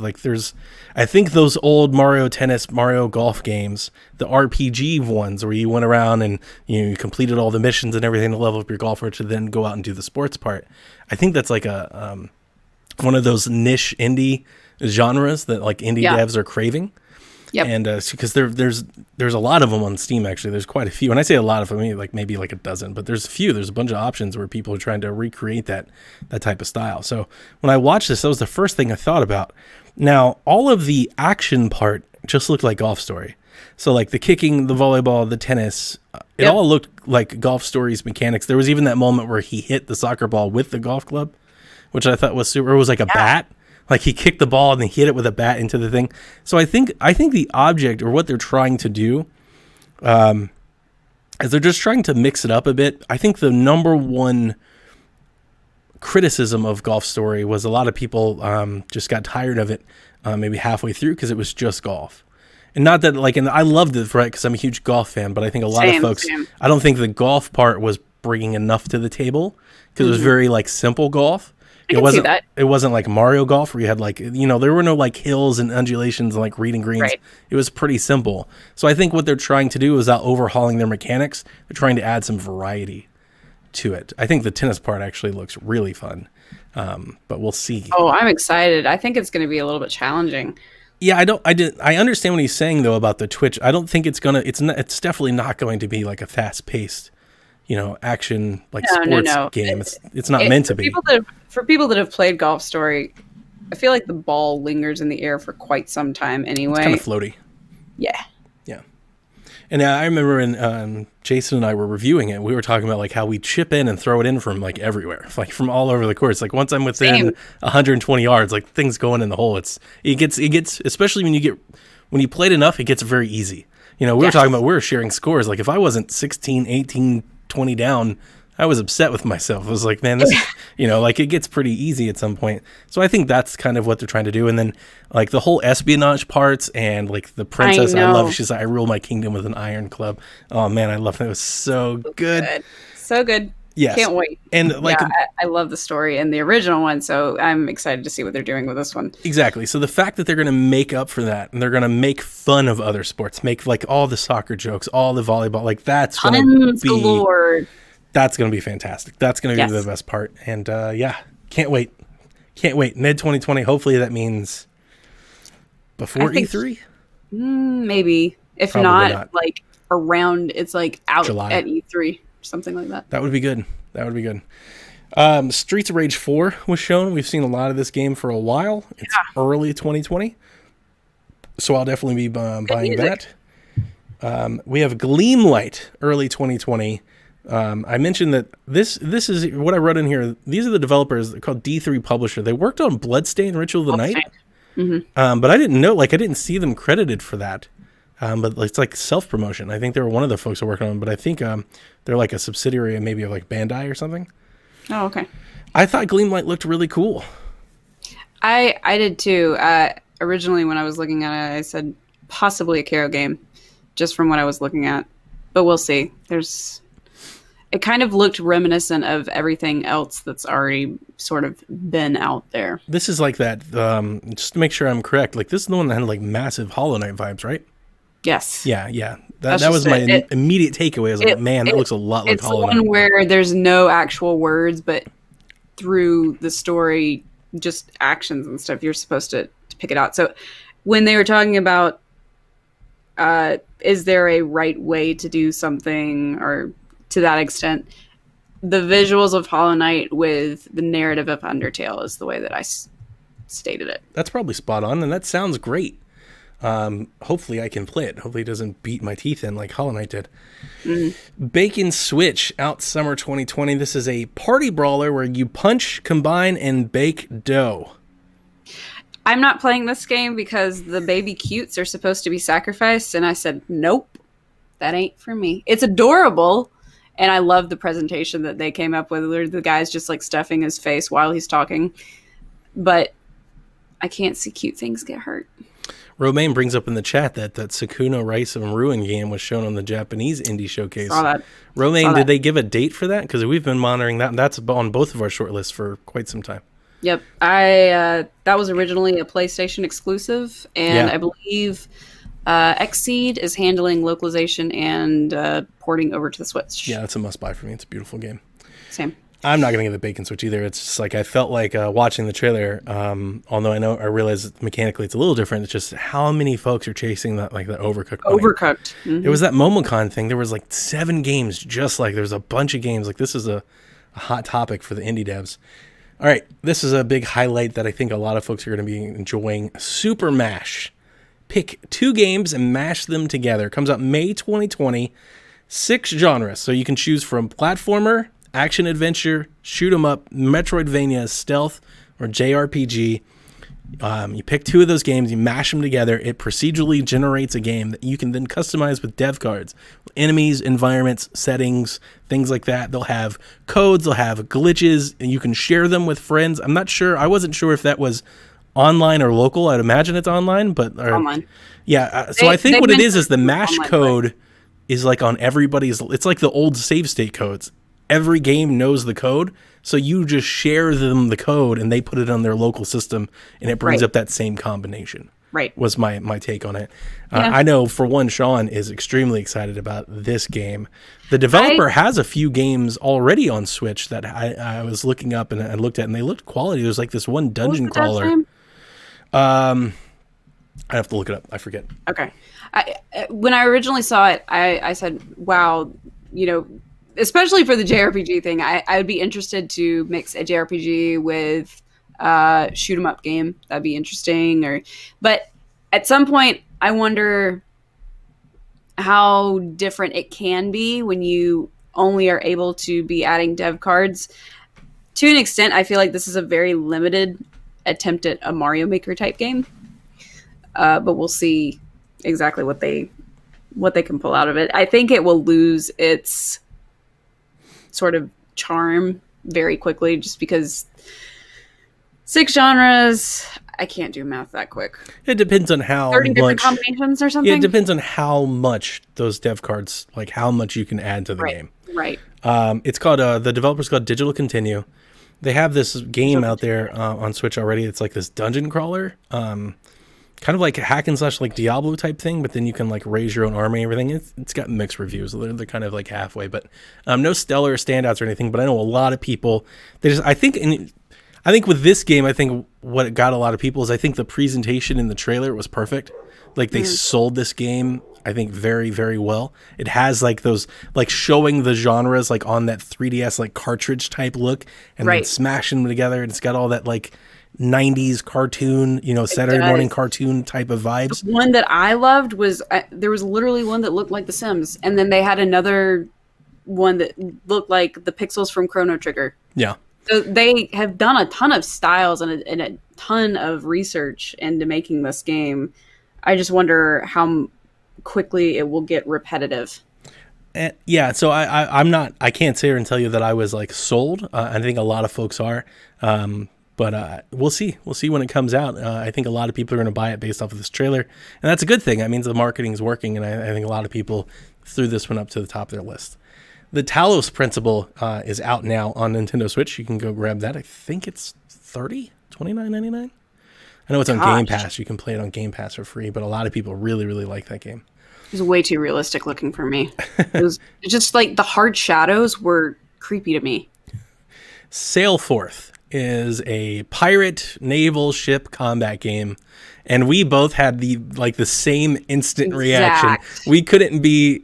I think those old Mario Tennis, Mario Golf games, the RPG ones where you went around and you completed all the missions and everything to level up your golfer to then go out and do the sports part. I think that's a one of those niche indie genres that indie devs are craving. Yep. And because there's a lot of them on Steam, actually. There's quite a few. And I say a lot of them, maybe a dozen, but there's a few. There's a bunch of options where people are trying to recreate that type of style. So when I watched this, that was the first thing I thought about. Now, all of the action part just looked like Golf Story. So the kicking, the volleyball, the tennis, it all looked like Golf Story's mechanics. There was even that moment where he hit the soccer ball with the golf club, which I thought was super. It was like a bat. He kicked the ball and then hit it with a bat into the thing. So I think the object or what they're trying to do is they're just trying to mix it up a bit. I think the number one criticism of Golf Story was a lot of people just got tired of it maybe halfway through because it was just golf. And not that, like, and I loved it, right, because I'm a huge golf fan, but I think a lot of folks, I don't think the golf part was bringing enough to the table because it was very, like, simple golf. It wasn't like Mario Golf where you had, like, you know, there were no, like, hills and undulations and, like, reading greens. Right. It was pretty simple. So I think what they're trying to do is without overhauling their mechanics, they're trying to add some variety to it. I think the tennis part actually looks really fun, but we'll see. Oh, I'm excited. I think it's going to be a little bit challenging. Yeah, I understand what he's saying though about the Twitch. I don't think it's definitely not going to be like a fast-paced, you know, action like sports game. It's not meant to be. For people that have played Golf Story, I feel like the ball lingers in the air for quite some time anyway. It's kind of floaty. Yeah. Yeah. And I remember when Jason and I were reviewing it, we were talking about like how we chip in and throw it in from like everywhere, like from all over the course. Like once I'm within 120 yards, like things going in the hole. It gets especially when you played enough, it gets very easy. You know, we were sharing scores. Like if I wasn't 16, 18, 20 down, I was upset with myself. I was like, man, this, you know, like it gets pretty easy at some point. So I think that's kind of what they're trying to do. And then like the whole espionage parts and like the princess, I love, she's like, I rule my kingdom with an iron club. Oh man, I love it. It was so good. So good. Yes. Can't wait. And like, I love the story and the original one. So I'm excited to see what they're doing with this one. Exactly. So the fact that they're going to make up for that and they're going to make fun of other sports, make like all the soccer jokes, all the volleyball, like that's going to be galore. That's going to be fantastic. That's going to be the best part. And can't wait. Can't wait. Mid 2020. Hopefully that means before E3? Maybe. If not, like around, it's like out July. At E3. Something like that. That would be good. Streets of Rage 4 was shown. We've seen a lot of this game for a while. It's early 2020. So I'll definitely be buying that. We have Gleamlight early 2020. I mentioned that this is what I wrote in here. These are the developers. They're called D3 Publisher. They worked on Bloodstained Ritual of the Night. Mm-hmm. But I didn't know, like I didn't see them credited for that. But it's like self-promotion. I think they were one of the folks who worked on them, but I think they're like a subsidiary maybe of like Bandai or something. Oh, okay. I thought Gleamlight looked really cool. I did too. Originally when I was looking at it, I said possibly a Karo game, just from what I was looking at. But we'll see. It kind of looked reminiscent of everything else that's already sort of been out there. This is like that, just to make sure I'm correct, like this is the one that had like massive Hollow Knight vibes, right? Yes. Yeah. That was my immediate takeaway. I was like, man, that looks a lot like Hollow Knight. It's one where there's no actual words, but through the story, just actions and stuff, you're supposed to pick it out. So when they were talking about, is there a right way to do something or to that extent, the visuals of Hollow Knight with the narrative of Undertale is the way that I stated it. That's probably spot on, and that sounds great. Hopefully I can play it. Hopefully it doesn't beat my teeth in like Hollow Knight did. Mm-hmm. Bacon Switch, out summer 2020. This is a party brawler where you punch, combine, and bake dough. I'm not playing this game because the baby cutes are supposed to be sacrificed, and I said, nope, that ain't for me. It's adorable, and I love the presentation that they came up with, where the guy's just like stuffing his face while he's talking. But I can't see cute things get hurt. Romaine brings up in the chat that Sukuna Rise of Ruin game was shown on the Japanese indie showcase. Saw that. Romaine, did they give a date for that? Because we've been monitoring that, and that's on both of our shortlists for quite some time. Yep. That was originally a PlayStation exclusive, and I believe Xseed is handling localization and porting over to the Switch. Yeah, that's a must-buy for me. It's a beautiful game. Same. I'm not going to get the Bacon Switch either. It's just like I felt like watching the trailer, although I realize mechanically it's a little different. It's just how many folks are chasing that, like the Overcooked. Overcooked. Mm-hmm. It was that Momocon thing. There was like 7 games, just like there's a bunch of games. Like this is a hot topic for the indie devs. All right, this is a big highlight that I think a lot of folks are going to be enjoying. Super Mash. Pick 2 games and mash them together. Comes out May 2020. 6 genres. So you can choose from platformer, action adventure, shoot 'em up, Metroidvania, stealth, or JRPG. You pick 2 of those games, you mash them together, it procedurally generates a game that you can then customize with dev cards. Enemies, environments, settings, things like that. They'll have codes, they'll have glitches, and you can share them with friends. I'm not sure, I wasn't sure if that was online or local. I'd imagine it's online, but... online. Yeah, so I think what it is the mash code is like on everybody's... It's like the old save state codes. Every game knows the code, so you just share them the code, and they put it on their local system, and it brings up that same combination. Right. Was my take on it. Yeah. I know, for one, Sean is extremely excited about this game. The developer has a few games already on Switch that I was looking up and I looked at, and they looked quality. There's like this one dungeon crawler. I have to look it up. I forget. Okay. When I originally saw it, I said, wow, you know, especially for the JRPG thing, I would be interested to mix a JRPG with shoot 'em up game. That'd be interesting. But at some point, I wonder how different it can be when you only are able to be adding dev cards. To an extent, I feel like this is a very limited attempt at a Mario Maker type game. But we'll see exactly what they can pull out of it. I think it will lose its sort of charm very quickly, just because 6 genres, I can't do math that quick. It depends on how 30 much different combinations or something. Yeah, it depends on how much those dev cards, like how much you can add to the game. Right. It's called the developer's called Digital Continue. They have this game out there on Switch already. It's like this dungeon crawler, kind of like a hack and slash like Diablo type thing, but then you can like raise your own army and everything. It's got mixed reviews. They're kind of like halfway, but no stellar standouts or anything. But I know a lot of people. I think with this game, I think what got a lot of people is I think the presentation in the trailer was perfect. Like they sold this game, I think, very, very well. It has like those, like showing the genres like on that 3DS like cartridge type look, and then smashing them together. And it's got all that like 90s cartoon, Saturday morning cartoon type of vibes. The one that I loved was there was literally one that looked like The Sims, and then they had another one that looked like the pixels from Chrono Trigger. Yeah. So they have done a ton of styles and a ton of research into making this game. I just wonder how quickly it will get repetitive. Yeah, so I can't sit here and tell you that I was like sold. I think a lot of folks are. But we'll see. We'll see when it comes out. I think a lot of people are going to buy it based off of this trailer. And that's a good thing. That means the marketing is working. And I think a lot of people threw this one up to the top of their list. The Talos Principle is out now on Nintendo Switch. You can go grab that. I think it's $29.99. I know it's on Game Pass. You can play it on Game Pass for free. But a lot of people really, really like that game. It was way too realistic looking for me. It was just like the hard shadows were creepy to me. Sailforth is a pirate naval ship combat game, and we both had the same instant reaction. We couldn't be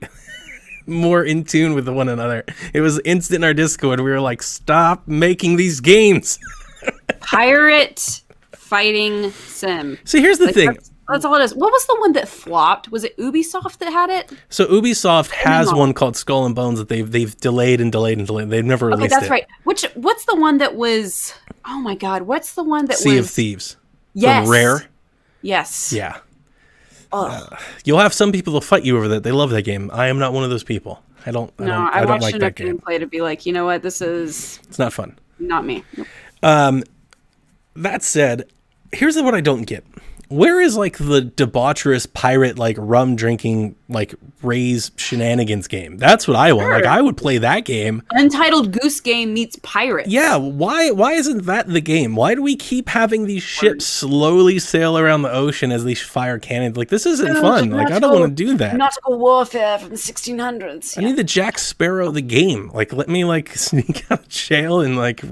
more in tune with one another. It was instant in our Discord. We were like, stop making these games. Pirate fighting sim. See, here's the thing. That's all it is. What was the one that flopped? Was it Ubisoft that had it? So Ubisoft has one called Skull and Bones that they've delayed and delayed and delayed. They've never released it. Okay, that's right. What's the one that was... Oh my God, what's the one that Sea of Thieves. Yes. From Rare. Yes. Yeah. You'll have some people that'll fight you over that. They love that game. I am not one of those people. I don't like that game. Play to be like, you know what, it's not fun. Not me. Nope. That said, here's what I don't get. Where is like the debaucherous pirate like rum drinking like Ray's shenanigans game? That's what I want. Sure. Like I would play that game. Untitled Goose Game meets pirates. Yeah, why isn't that the game? Why do we keep having these ships slowly sail around the ocean as they fire cannons? Like this isn't fun. Like I don't want to do that. Nautical warfare from the 1600s. I need the Jack Sparrow the game. Like let me like sneak out of jail and like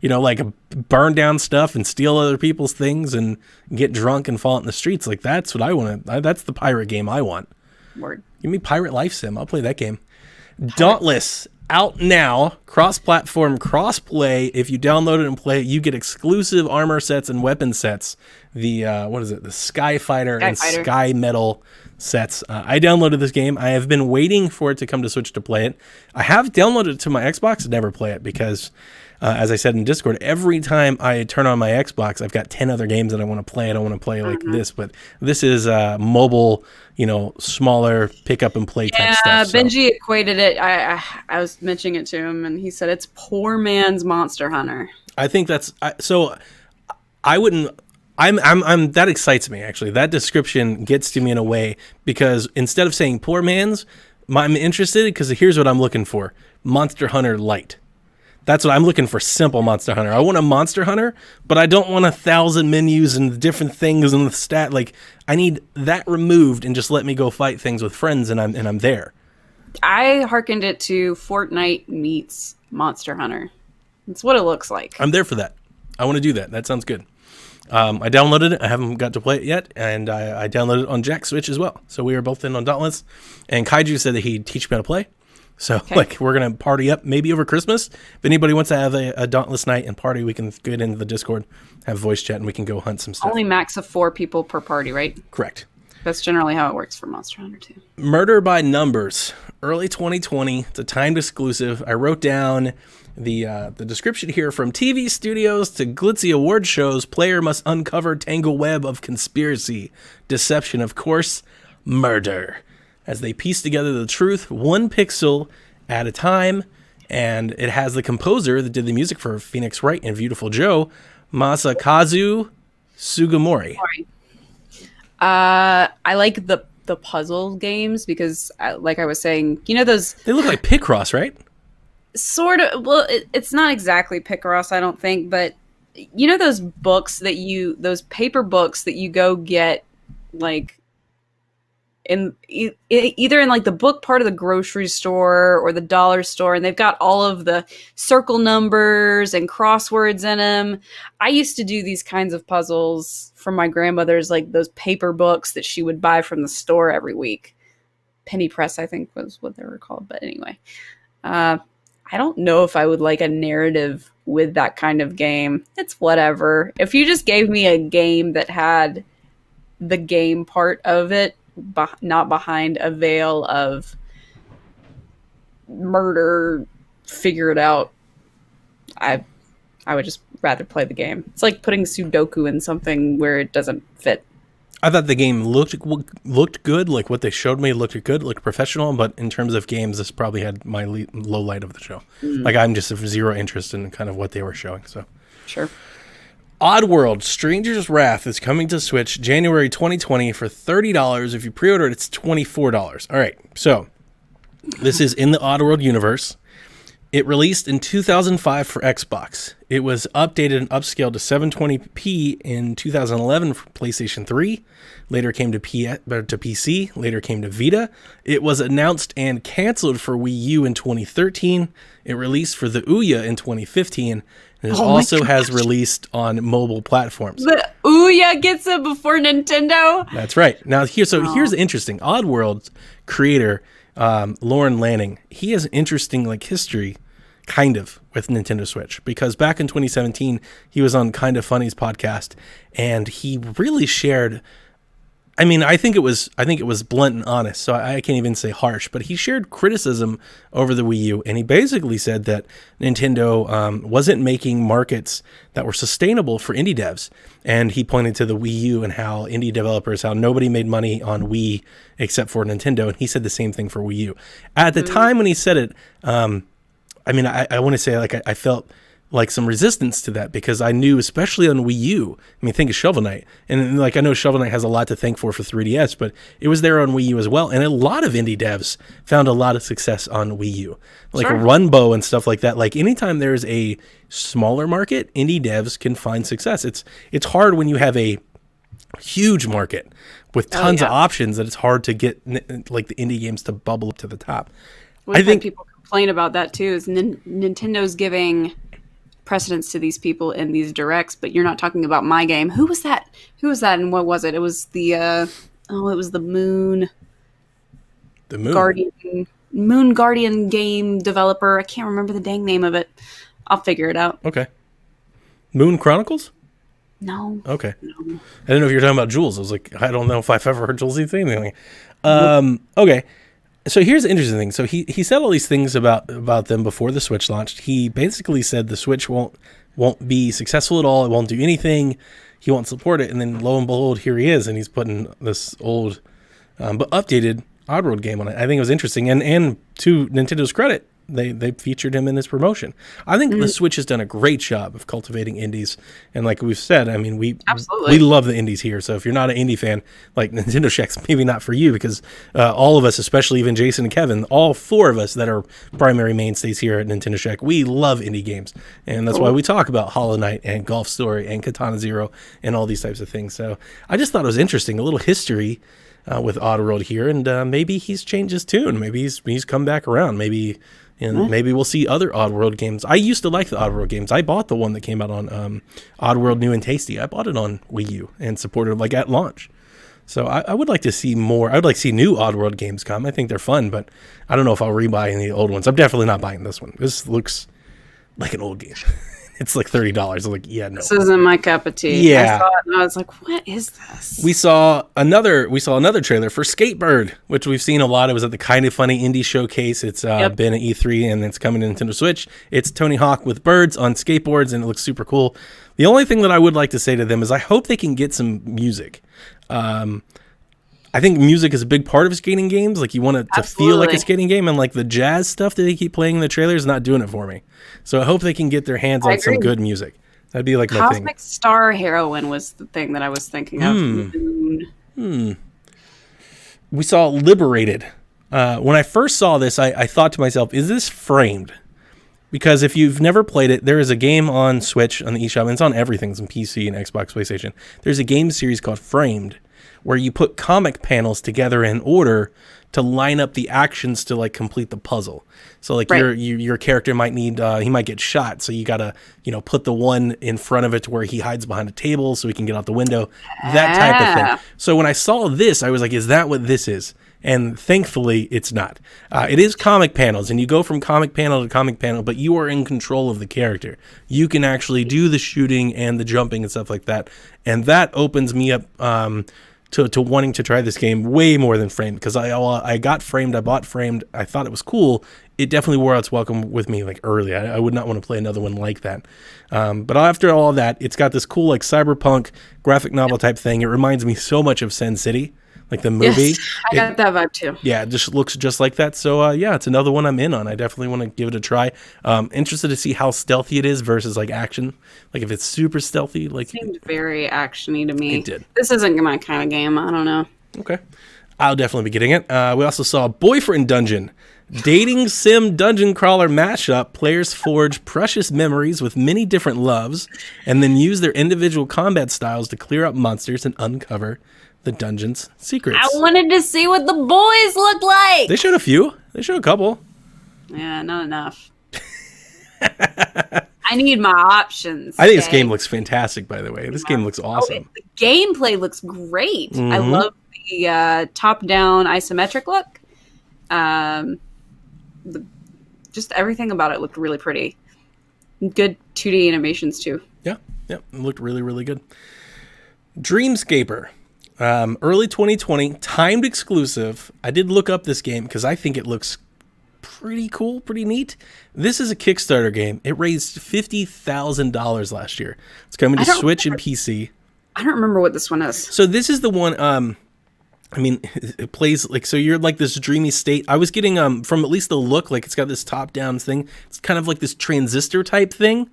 like burn down stuff and steal other people's things and get drunk and fall out in the streets. Like that's what I want. That's the pirate game I want. Word. Give me Pirate Life Sim. I'll play that game. Dauntless out now, cross-platform, cross-play. If you download it and play it, you get exclusive armor sets and weapon sets. The the Sky Fighter and Sky Metal sets. I downloaded this game. I have been waiting for it to come to Switch to play it. I have downloaded it to my Xbox, never play it because as I said in Discord, every time I turn on my Xbox, I've got 10 other games that I want to play. I don't want to play like this, but this is mobile, smaller pick up and play type stuff. So. Benji equated it. I was mentioning it to him, and he said it's poor man's Monster Hunter. I think that's so. I wouldn't. I'm that excites me actually. That description gets to me in a way because instead of saying poor man's, I'm interested because here's what I'm looking for: Monster Hunter Lite. That's what I'm looking for. Simple Monster Hunter. I want a Monster Hunter, but I don't want 1,000 menus and different things and the stat. Like I need that removed and just let me go fight things with friends, and I'm there. I hearkened it to Fortnite meets Monster Hunter. That's what it looks like. I'm there for that. I want to do that. That sounds good. I downloaded it. I haven't got to play it yet, and I downloaded it on Jack's Switch as well. So we were both in on Dauntless, and Kaiju said that he'd teach me how to play. So we're gonna party up maybe over Christmas. If anybody wants to have a Dauntless night and party, we can get into the Discord, have voice chat, and we can go hunt some stuff. Only max of 4 people per party, right? Correct. That's generally how it works for Monster Hunter 2. Murder by Numbers, early 2020. It's a timed exclusive. I wrote down the description here: from TV studios to glitzy award shows, player must uncover tangle web of conspiracy, deception, of course, murder, as they piece together the truth one pixel at a time. And it has the composer that did the music for Phoenix Wright and Beautiful Joe, Masakazu Sugimori. I like the puzzle games because, like I was saying, those... They look like Picross, right? Sort of. Well, it's not exactly Picross, I don't think, but those books those paper books that you go get, like, either in like the book part of the grocery store or the dollar store, and they've got all of the circle numbers and crosswords in them. I used to do these kinds of puzzles from my grandmother's, like those paper books that she would buy from the store every week. Penny Press, I think, was what they were called. But anyway, I don't know if I would like a narrative with that kind of game. It's whatever. If you just gave me a game that had the game part of it, not behind a veil of murder, figure it out, I would just rather play the game. It's like putting Sudoku in something where it doesn't fit. I thought the game looked good. Like what they showed me looked good, looked professional. But in terms of games, this probably had my low light of the show. Like I'm just of zero interest in kind of what they were showing. So sure. Oddworld: Stranger's Wrath is coming to Switch January 2020 for $30. If you pre-order it, it's $24. All right, so this is in the Oddworld universe. It released in 2005 for Xbox. It was updated and upscaled to 720p in 2011 for PlayStation 3. Later came to PC. Later came to Vita. It was announced and canceled for Wii U in 2013. It released for the Ouya in 2015. And it also has released on mobile platforms. The Ouya gets it before Nintendo? That's right. Now, here's interesting. Oddworld's creator, Lauren Lanning, he has an interesting history, kind of, with Nintendo Switch. Because back in 2017, he was on Kind of Funny's podcast, and he really shared... I think it was blunt and honest, so I can't even say harsh, but he shared criticism over the Wii U, and he basically said that Nintendo wasn't making markets that were sustainable for indie devs. And he pointed to the Wii U and how indie developers, how nobody made money on Wii except for Nintendo, and he said the same thing for Wii U. At the time when he said it, I want to say I felt like some resistance to that, because I knew, especially on Wii U, think of Shovel Knight, and I know Shovel Knight has a lot to thank for 3DS, but it was there on Wii U as well, and a lot of indie devs found a lot of success on Wii U, like sure. Runbow and stuff like that. Like anytime there's a smaller market, indie devs can find success. It's hard when you have a huge market with tons of options that it's hard to get like the indie games to bubble up to the top. I think people complain about that too. Is Nintendo's giving precedence to these people in these directs, but you're not talking about my game. Who was that? And what was it? It was the Moon Guardian game developer. I can't remember the dang name of it. I'll figure it out. Okay. Moon Chronicles? No. Okay. No. I didn't know if you were talking about Jules. I was like, I don't know if I've ever heard Jules say anything. Okay. So here's the interesting thing. So he said all these things about them before the Switch launched. He basically said the Switch won't be successful at all. It won't do anything. He won't support it. And then lo and behold, here he is, and he's putting this old but updated Oddworld game on it. I think it was interesting. And to Nintendo's credit, they featured him in this promotion. I think the Switch has done a great job of cultivating indies. And like we've said, I mean, we love the indies here. So if you're not an indie fan, like Nintendo Shack's maybe not for you, because all of us, especially even Jason and Kevin, all four of us that are primary mainstays here at Nintendo Shack, we love indie games. And that's why we talk about Hollow Knight and Golf Story and Katana Zero and all these types of things. So I just thought it was interesting, a little history with Oddworld here. And maybe he's changed his tune. Maybe he's come back around. Maybe we'll see other Oddworld games. I used to like the Oddworld games. I bought the one that came out on Oddworld New and Tasty. I bought it on Wii U and supported it like at launch. So I would like to see more. I would like to see new Oddworld games come. I think they're fun, but I don't know if I'll rebuy any of the old ones. I'm definitely not buying this one. This looks like an old game. It's like $30. I'm like, yeah, no. This isn't my cup of tea. Yeah. I saw it and I was like, what is this? We saw another trailer for Skatebird, which we've seen a lot. It was at the Kind of Funny Indie Showcase. It's been at E3 and it's coming to Nintendo Switch. It's Tony Hawk with birds on skateboards and it looks super cool. The only thing that I would like to say to them is I hope they can get some music. I think music is a big part of skating games. Like you want it to feel like a skating game, and like the jazz stuff that they keep playing in the trailers is not doing it for me. So I hope they can get their hands on some good music. That'd be like my thing. Cosmic Star Heroine was the thing that I was thinking of. We saw Liberated. When I first saw this, I thought to myself, is this framed? Because if you've never played it, there is a game on Switch, on the eShop, and it's on everything. It's on PC and Xbox, PlayStation. There's a game series called Framed, where you put comic panels together in order to line up the actions to like complete the puzzle. So like your character might need, he might get shot. So you gotta, put the one in front of it to where he hides behind a table so he can get out the window, that type of thing. So when I saw this, I was like, is that what this is? And thankfully it's not. It is comic panels and you go from comic panel to comic panel, but you are in control of the character. You can actually do the shooting and the jumping and stuff like that. And that opens me up, to wanting to try this game way more than Framed, because I got Framed, I bought Framed, I thought it was cool. It definitely wore out its welcome with me like early. I would not want to play another one like that. But after all of that, it's got this cool like cyberpunk graphic novel type thing. It reminds me so much of Sin City, like the movie. Yes, I got that vibe too. Yeah, it just looks just like that. So it's another one I'm in on. I definitely want to give it a try. Interested to see how stealthy it is versus like action. Like if it's super stealthy, like it seemed very actiony to me. It did. This isn't my kind of game. I don't know. Okay, I'll definitely be getting it. We also saw Boyfriend Dungeon, dating sim dungeon crawler mashup. Players forge precious memories with many different loves, and then use their individual combat styles to clear up monsters and uncover the dungeon's secrets. I wanted to see what the boys look like. They showed a few. They showed a couple. Yeah, not enough. I need my options. I think this game looks fantastic, by the way. This game looks awesome. The gameplay looks great. Mm-hmm. I love the top-down isometric look. Just everything about it looked really pretty. Good 2D animations, too. Yeah, it looked really, really good. Dreamscaper. Early 2020, timed exclusive. I did look up this game because I think it looks pretty cool, pretty neat. This is a Kickstarter game. It raised $50,000 last year. It's coming to Switch and PC. I don't remember what this one is. So this is the one, it plays like, so you're like this dreamy state. I was getting, from at least the look, like it's got this top-down thing. It's kind of like this transistor type thing.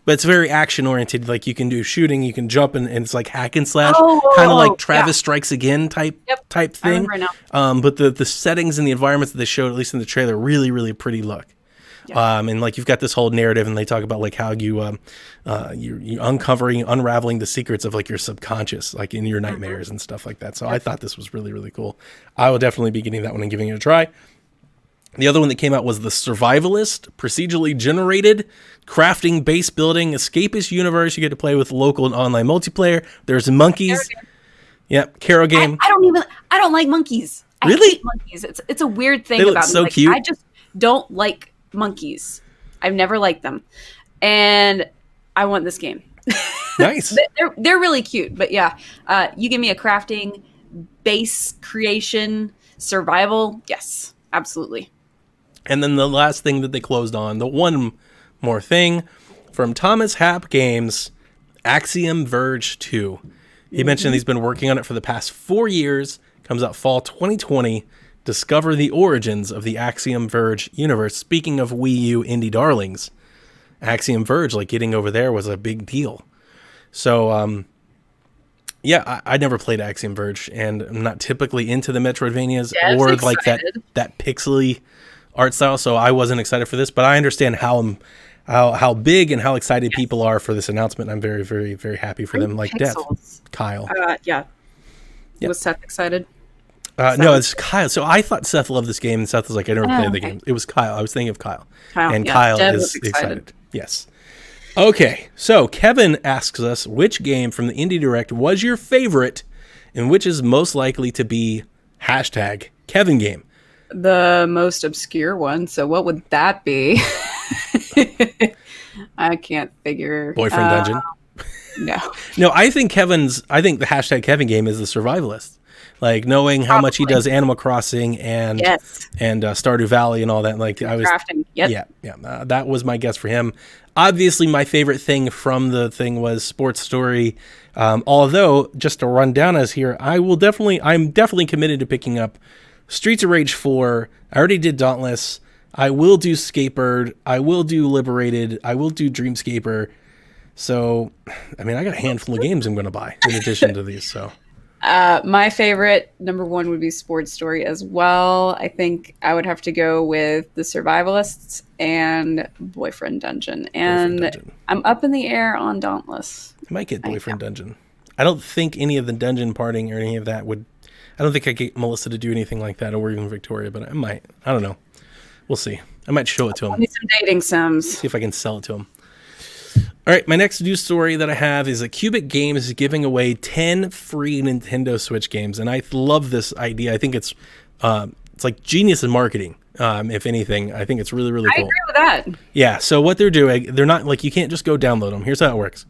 But it's very action oriented. Like you can do shooting, you can jump, and it's like hack and slash, kind of like Travis Strikes Again type thing. But the settings and the environments that they showed, at least in the trailer, really, really pretty look. Yeah. And like you've got this whole narrative, and they talk about like how you're unraveling the secrets of like your subconscious, like in your nightmares and stuff like that. So I thought this was really, really cool. I will definitely be getting that one and giving it a try. The other one that came out was The Survivalist, procedurally generated, crafting, base building, escapist universe. You get to play with local and online multiplayer. There's monkeys. Yep, Caro game. I don't like monkeys. Really? I hate monkeys. It's a weird thing about me. So like, cute. I just don't like monkeys. I've never liked them. And I want this game. Nice. They're really cute. But yeah, you give me a crafting, base creation, survival. Yes. Absolutely. And then the last thing that they closed on, the one more thing from Thomas Happ Games, Axiom Verge 2. He mentioned he's been working on it for the past 4 years. Comes out fall 2020. Discover the origins of the Axiom Verge universe. Speaking of Wii U indie darlings, Axiom Verge, like getting over there was a big deal. So, yeah, I never played Axiom Verge, and I'm not typically into the Metroidvanias or like that pixely art style, so I wasn't excited for this. But I understand how big and how excited people are for this announcement. I'm very, very, very happy for them. Like Death, Kyle. Yeah. Yep. Was Seth excited? No, it's Kyle. So I thought Seth loved this game, and Seth was like, I never played the game. It was Kyle. I was thinking of Kyle. And Kyle is excited. Yes. Okay, so Kevin asks us, which game from the Indie Direct was your favorite, and which is most likely to be hashtag Kevin game? The most obscure one, so what would that be? I can't figure. Boyfriend Dungeon? No, I think the hashtag Kevin game is the Survivalist. Like knowing how much he does Animal Crossing and Stardew Valley and all that. Like crafting. Yep. Yeah. That was my guess for him. Obviously, my favorite thing from the thing was Sports Story. Although, just to run down us here, I'm definitely committed to picking up Streets of Rage 4. I already did Dauntless. I will do Skatebird. I will do Liberated. I will do Dreamscaper. So, I mean, I got a handful of games I'm going to buy in addition to these. So, my favorite number one would be Sports Story as well. I think I would have to go with The Survivalists and Boyfriend Dungeon. And I'm up in the air on Dauntless. I might get Boyfriend Dungeon. I don't think any of the dungeon partying or any of that would. I don't think I get Melissa to do anything like that, or even Victoria, but I might. I don't know. We'll see. I might show it to him. Need some dating sims. See if I can sell it to him. All right, my next news story that I have is that Cubic Games is giving away 10 free Nintendo Switch games, and I love this idea. I think it's like genius in marketing. If anything, I think it's really, really cool. I agree with that. Yeah. So what they're doing, they're not like, you can't just go download them. Here's how it works: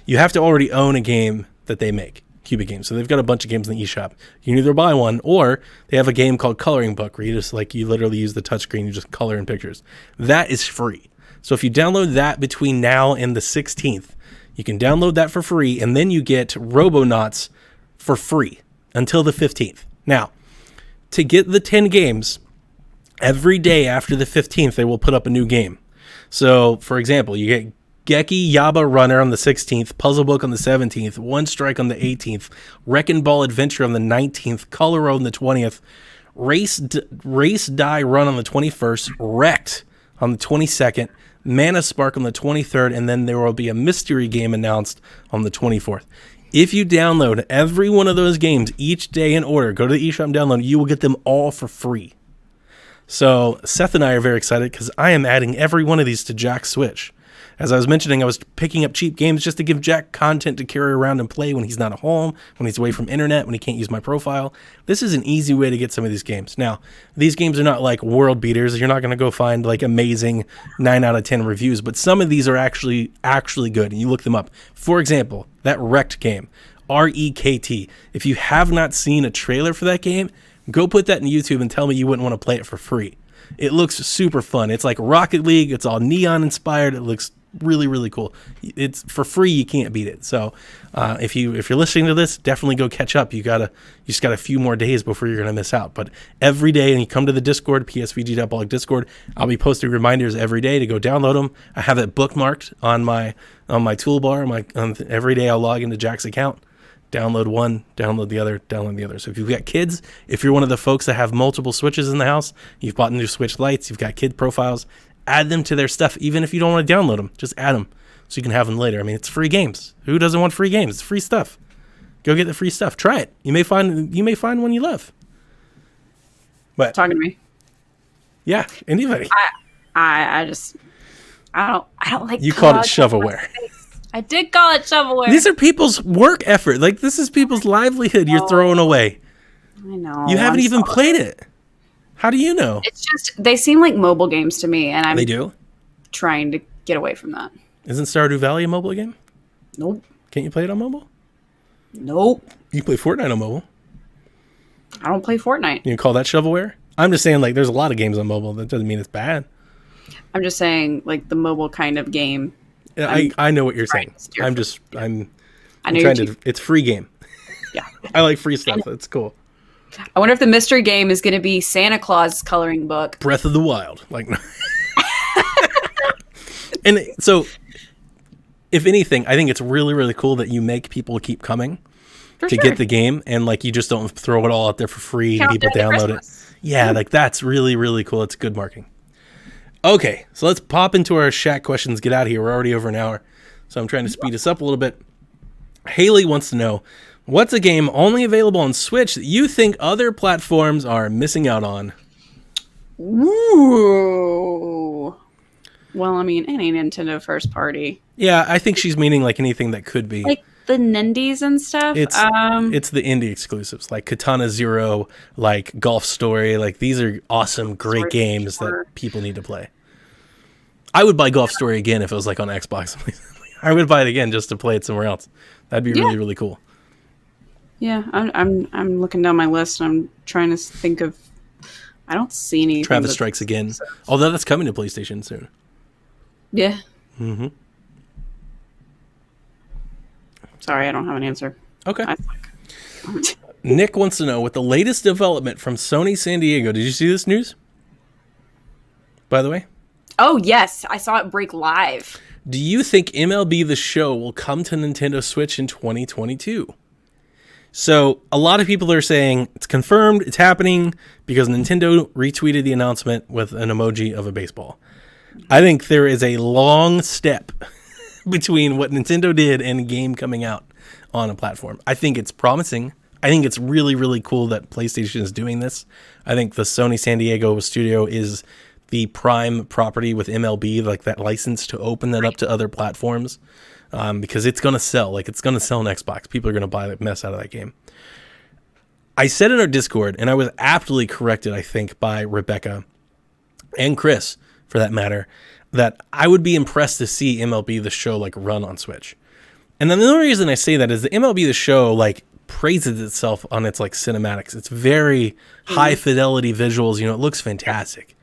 you have to already own a game that they make. Cubic Games. So they've got a bunch of games in the eShop. You can either buy one, or they have a game called Coloring Book, where you literally use the touchscreen, you just color in pictures. That is free. So if you download that between now and the 16th, you can download that for free, and then you get Robonauts for free until the 15th. Now, to get the 10 games, every day after the 15th, they will put up a new game. So, for example, you get Geki Yaba Runner on the 16th, Puzzle Book on the 17th, One Strike on the 18th, Wrecking Ball Adventure on the 19th, Color Road on the 20th, Race Die Run on the 21st, Wrecked on the 22nd, Mana Spark on the 23rd, and then there will be a mystery game announced on the 24th. If you download every one of those games each day in order, go to the eShop and download, you will get them all for free. So Seth and I are very excited because I am adding every one of these to Jack's Switch. As I was mentioning, I was picking up cheap games just to give Jack content to carry around and play when he's not at home, when he's away from internet, when he can't use my profile. This is an easy way to get some of these games. Now, these games are not like world beaters. You're not going to go find like amazing 9 out of 10 reviews, but some of these are actually good, and you look them up. For example, that Wrecked game, R-E-K-T. If you have not seen a trailer for that game, go put that in YouTube and tell me you wouldn't want to play it for free. It looks super fun. It's like Rocket League. It's all neon inspired. It looks really, really cool. It's for free. You can't beat it. So if you're listening to this, definitely go catch up. You just got a few more days before you're going to miss out. But every day, and you come to the Discord, psvg.blog Discord, I'll be posting reminders every day to go download them. I have it bookmarked on my toolbar. Every day I'll log into Jack's account, download one, download the other. So if you've got kids, if you're one of the folks that have multiple Switches in the house, you've bought new Switch Lites, you've got kid profiles, add them to their stuff. Even if you don't want to download them, just add them so you can have them later. I mean, it's free games. Who doesn't want free games? It's free stuff. Go get the free stuff. Try it. You may find one you love. But talking to me? Yeah, anybody. I don't like. You called it shovelware. I did call it shovelware. These are people's work effort. Like, this is people's livelihood you're throwing away. I know. You haven't even played it. How do you know? It's just, they seem like mobile games to me, and I'm trying to get away from that. Isn't Stardew Valley a mobile game? Nope. Can't you play it on mobile? Nope. You play Fortnite on mobile. I don't play Fortnite. You call that shovelware? I'm just saying, like, there's a lot of games on mobile. That doesn't mean it's bad. I'm just saying, like, the mobile kind of game. I know what you're saying. I'm trying to. It's free game. Yeah. I like free stuff. That's cool. I wonder if the mystery game is going to be Santa Claus coloring book. Breath of the Wild, like. And so, if anything, I think it's really, really cool that you make people keep coming to get the game, and like you just don't throw it all out there for free and people download it. Yeah, like that's really, really cool. It's good marketing. Okay, so let's pop into our Shaq questions. Get out of here. We're already over an hour, so I'm trying to speed us up a little bit. Haley wants to know, what's a game only available on Switch that you think other platforms are missing out on? Ooh. Well, I mean, any Nintendo first party. Yeah, I think she's meaning like anything that could be. Like the Nindies and stuff. It's the indie exclusives, like Katana Zero, like Golf Story. Like these are awesome, great games that people need to play. I would buy Golf Story again if it was like on Xbox. I would buy it again just to play it somewhere else. That'd be really, really cool. Yeah, I'm looking down my list and I'm trying to think of. I don't see any. Travis Strikes Again, although that's coming to PlayStation soon. Yeah. Mm-hmm. Sorry, I don't have an answer. Okay. Nick wants to know, with the latest development from Sony San Diego, did you see this news? By the way? Oh, yes. I saw it break live. Do you think MLB The Show will come to Nintendo Switch in 2022? So a lot of people are saying it's confirmed, it's happening, because Nintendo retweeted the announcement with an emoji of a baseball. I think there is a long step between what Nintendo did and a game coming out on a platform. I think it's promising. I think it's really, really cool that PlayStation is doing this. I think the Sony San Diego studio is the prime property with MLB, like that license to open that up to other platforms, because it's going to sell. Like it's going to sell on Xbox. People are going to buy the mess out of that game. I said in our Discord, and I was aptly corrected, I think, by Rebecca and Chris, for that matter, that I would be impressed to see MLB The Show like run on Switch. And then the only reason I say that is the MLB The Show like praises itself on its like cinematics. It's very high fidelity visuals. You know, it looks fantastic.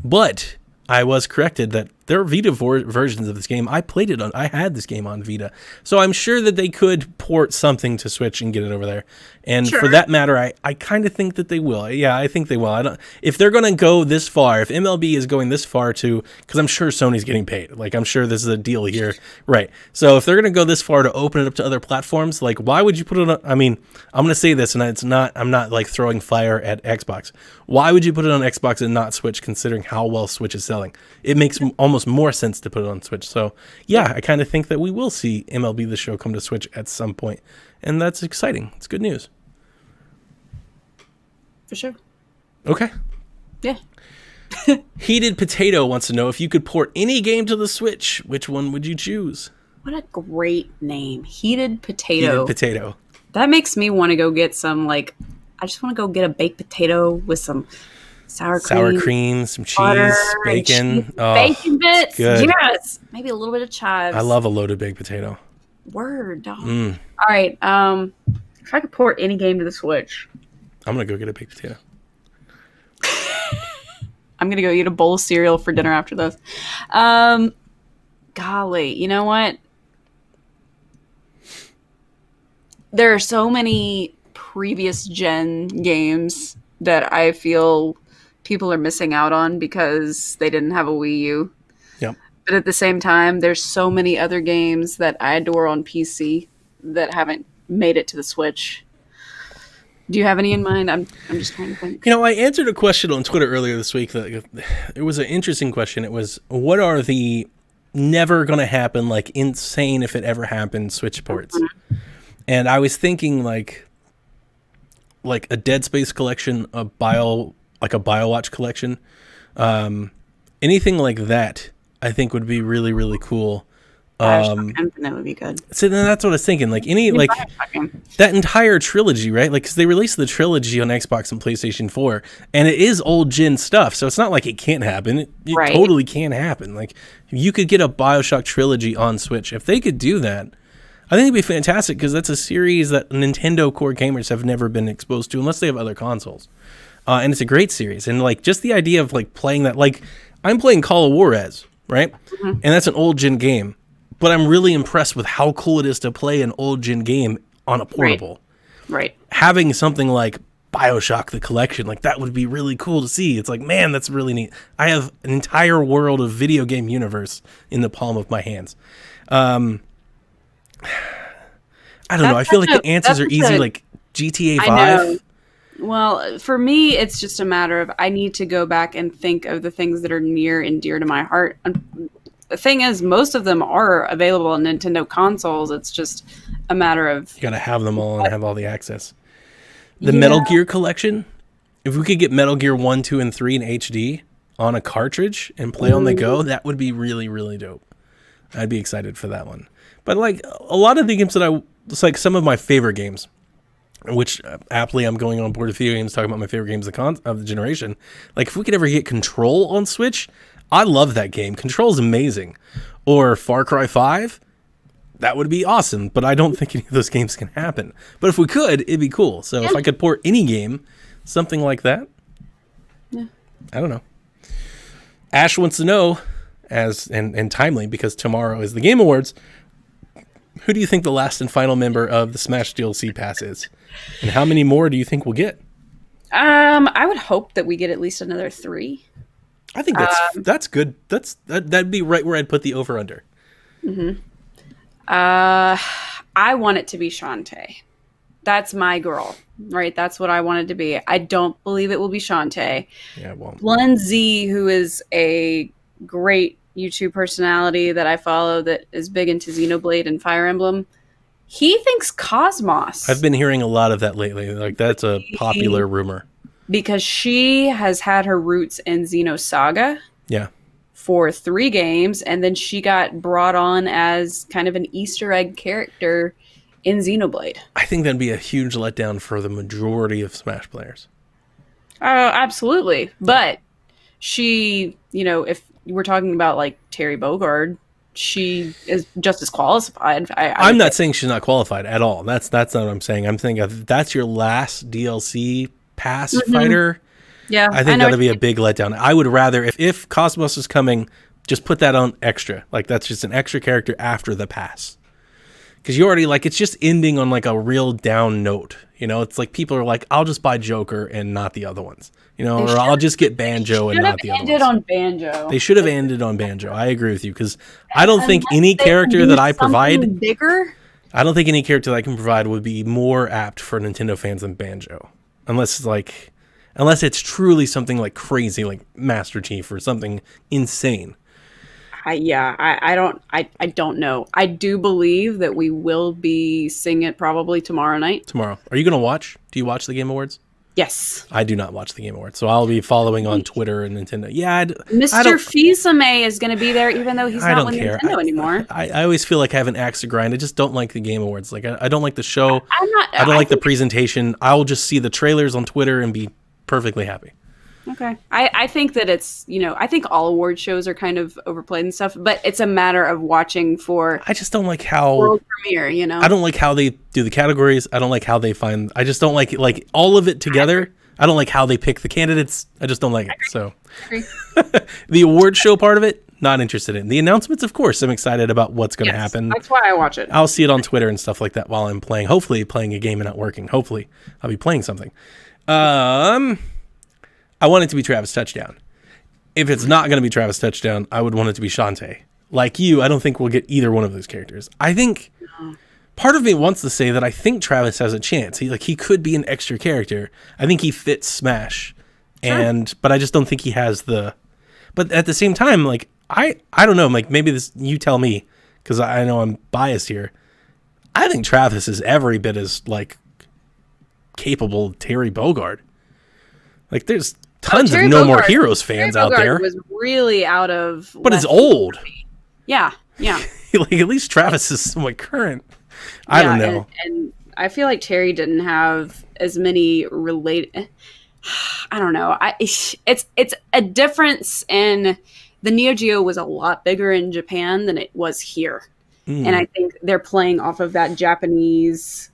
But I was corrected that there are Vita versions of this game. I had this game on Vita. So I'm sure that they could port something to Switch and get it over there. And for that matter, I kind of think that they will. Yeah, I think they will. If they're going to go this far, if MLB is going this far to, because I'm sure Sony's getting paid. Like, I'm sure this is a deal here. Right. So if they're going to go this far to open it up to other platforms, like, why would you put it on? I mean, I'm going to say this, and I'm not like throwing fire at Xbox. Why would you put it on Xbox and not Switch, considering how well Switch is selling? It makes almost more sense to put it on Switch. So yeah, I kind of think that we will see MLB The Show come to Switch at some point, and that's exciting. It's good news. For sure. Okay. Yeah. Heated Potato wants to know, if you could port any game to the Switch, which one would you choose? What a great name. Heated Potato. Heated Potato. That makes me want to go get some, like, I just want to go get a baked potato with some sour cream, some cheese, bacon. Oh, bacon bits. Good. Yes. Maybe a little bit of chives. I love a loaded baked potato. Word, dog. All right. If I could port any game to the Switch, I'm going to go get a baked potato. I'm going to go eat a bowl of cereal for dinner after this. Golly, you know what? There are so many previous gen games that I feel people are missing out on because they didn't have a Wii U. Yep. But at the same time, there's so many other games that I adore on PC that haven't made it to the Switch. Do you have any in mind? I'm just trying to think. You know, I answered a question on Twitter earlier this week. That it was an interesting question. It was, what are the never going to happen, like insane if it ever happened, Switch ports? Mm-hmm. And I was thinking like a Dead Space collection, a BioWatch collection, anything like that. I think would be really, really cool. Infinite would be good. So then that's what I was thinking. Like that entire trilogy, right? Like, because they released the trilogy on Xbox and PlayStation 4, and it is old gen stuff. So it's not like it can't happen. It totally can happen. Like, you could get a BioShock trilogy on Switch. If they could do that, I think it'd be fantastic, because that's a series that Nintendo core gamers have never been exposed to unless they have other consoles. and it's a great series. And like just the idea of like playing that, like I'm playing Call of Juarez, right? And that's an old gen game, but I'm really impressed with how cool it is to play an old gen game on a portable. Right. Having something like BioShock the Collection, like that would be really cool to see. It's like, man, that's really neat. I have an entire world of video game universe in the palm of my hands. I don't know. I feel like the answers are easy, like GTA 5. I know. Well, for me, it's just a matter of I need to go back and think of the things that are near and dear to my heart. The thing is, most of them are available on Nintendo consoles. It's just a matter of... You got to have them all and have all the access. The Metal Gear collection, if we could get Metal Gear 1, 2, and 3 in HD on a cartridge and play on the go, that would be really, really dope. I'd be excited for that one. But like a lot of the games that it's like some of my favorite games, which aptly I'm going on board with video games talking about my favorite games of the generation. Like if we could ever get Control on Switch, I love that game. Control is amazing. Or Far Cry 5, that would be awesome. But I don't think any of those games can happen. But if we could, it'd be cool. So if I could port any game, something like that. Yeah. I don't know. Ash wants to know, and timely because tomorrow is the Game Awards, who do you think the last and final member of the Smash DLC pass is? And how many more do you think we'll get? I would hope that we get at least another 3. I think that's good. That'd be right where I'd put the over under. Mm-hmm. I want it to be Shantae. That's my girl, right? That's what I want it to be. I don't believe it will be Shantae. Yeah, well, Lun Z, who is a great YouTube personality that I follow that is big into Xenoblade and Fire Emblem, he thinks Cosmos. I've been hearing a lot of that lately. Like that's a popular rumor. Because she has had her roots in Xenosaga. Yeah. For 3 games, and then she got brought on as kind of an Easter egg character in Xenoblade. I think that'd be a huge letdown for the majority of Smash players. Absolutely. But she, if we're talking about like Terry Bogard, she is just as qualified. I'm not saying she's not qualified at all. That's not what I'm saying. I'm thinking if that's your last DLC pass fighter. Yeah, I think that'd be a big letdown. I would rather, if Cosmos is coming, just put that on extra. Like that's just an extra character after the pass. Because you already it's just ending on like a real down note. It's like people are like, I'll just buy Joker and not the other ones. Or I'll just get Banjo and not the other ones. They should have ended on Banjo. They should have ended on Banjo. I agree with you because I don't think any character that I provide, bigger. I don't think any character that I can provide would be more apt for Nintendo fans than Banjo, unless it's truly something like crazy, like Master Chief or something insane. I don't know. I do believe that we will be seeing it probably tomorrow night. Tomorrow. Are you going to watch? Do you watch the Game Awards? Yes. I do not watch the Game Awards, so I'll be following on Twitter and Nintendo. Yeah, Mr. Fils-Aimé is going to be there, even though he's not with Nintendo anymore. I always feel like I have an axe to grind. I just don't like the Game Awards. Like I don't like the show. I don't like the presentation. I'll just see the trailers on Twitter and be perfectly happy. Okay. I think that it's, I think all award shows are kind of overplayed and stuff, but it's a matter of watching for... I just don't like how... world premiere, I don't like how they do the categories. I don't like how they find... I just don't like all of it together. I don't like how they pick the candidates. I just don't like it. So the award show part of it, not interested in. The announcements, of course, I'm excited about what's going to happen. That's why I watch it. I'll see it on Twitter and stuff like that while I'm playing. Hopefully playing a game and not working. Hopefully I'll be playing something. I want it to be Travis Touchdown. If it's not going to be Travis Touchdown, I would want it to be Shantae. Like you, I don't think we'll get either one of those characters. I think part of me wants to say that I think Travis has a chance. He could be an extra character. I think he fits Smash, but I just don't think he has the. But at the same time, I don't know. Maybe this you tell me because I know I'm biased here. I think Travis is every bit as capable Terry Bogard. There's tons of No More Heroes fans out there. Was really out of. But it's old. Yeah. At least Travis is somewhat current. I don't know. And I feel like Terry didn't have as many related. I don't know. It's a difference in the Neo Geo was a lot bigger in Japan than it was here, and I think they're playing off of that Japanese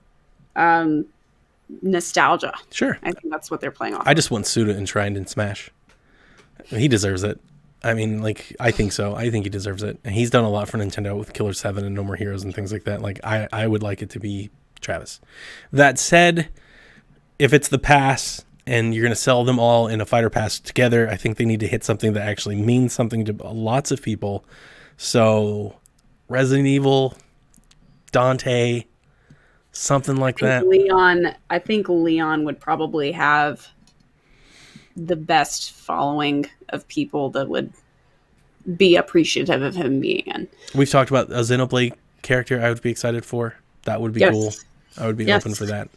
nostalgia. Sure. I think that's what they're playing off. I just want Suda enshrined in Smash. He deserves it. I mean, like, I think so. I think he deserves it. And he's done a lot for Nintendo with Killer 7 and No More Heroes and things like that. Like, I would like it to be Travis. That said, if it's the pass and you're going to sell them all in a fighter pass together, I think they need to hit something that actually means something to lots of people. So, Resident Evil, Dante, something like that. I think Leon would probably have the best following of people that would be appreciative of him being in. We've talked about a Xenoblade character I would be excited for. That would be cool. I would be open for that.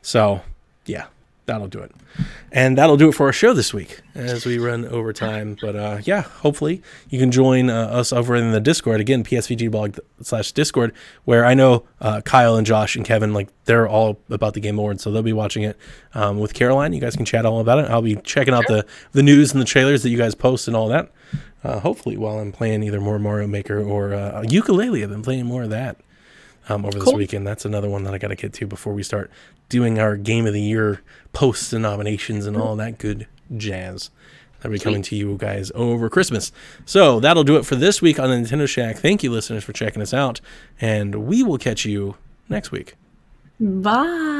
So, yeah, that'll do it. And that'll do it for our show this week as we run over time. But yeah, hopefully you can join us over in the Discord. Again, psvgblog/Discord, where I know Kyle and Josh and Kevin, like, they're all about the Game Awards, so they'll be watching it with Caroline. You guys can chat all about it. I'll be checking out the news and the trailers that you guys post and all that. Hopefully while I'm playing either more Mario Maker or Ukulele. I've been playing more of that over this weekend. That's another one that I got to get to before we start doing our Game of the Year posts and nominations and all that good jazz. That'll be coming to you guys over Christmas. So that'll do it for this week on the Nintendo Shack. Thank you, listeners, for checking us out, and we will catch you next week. Bye.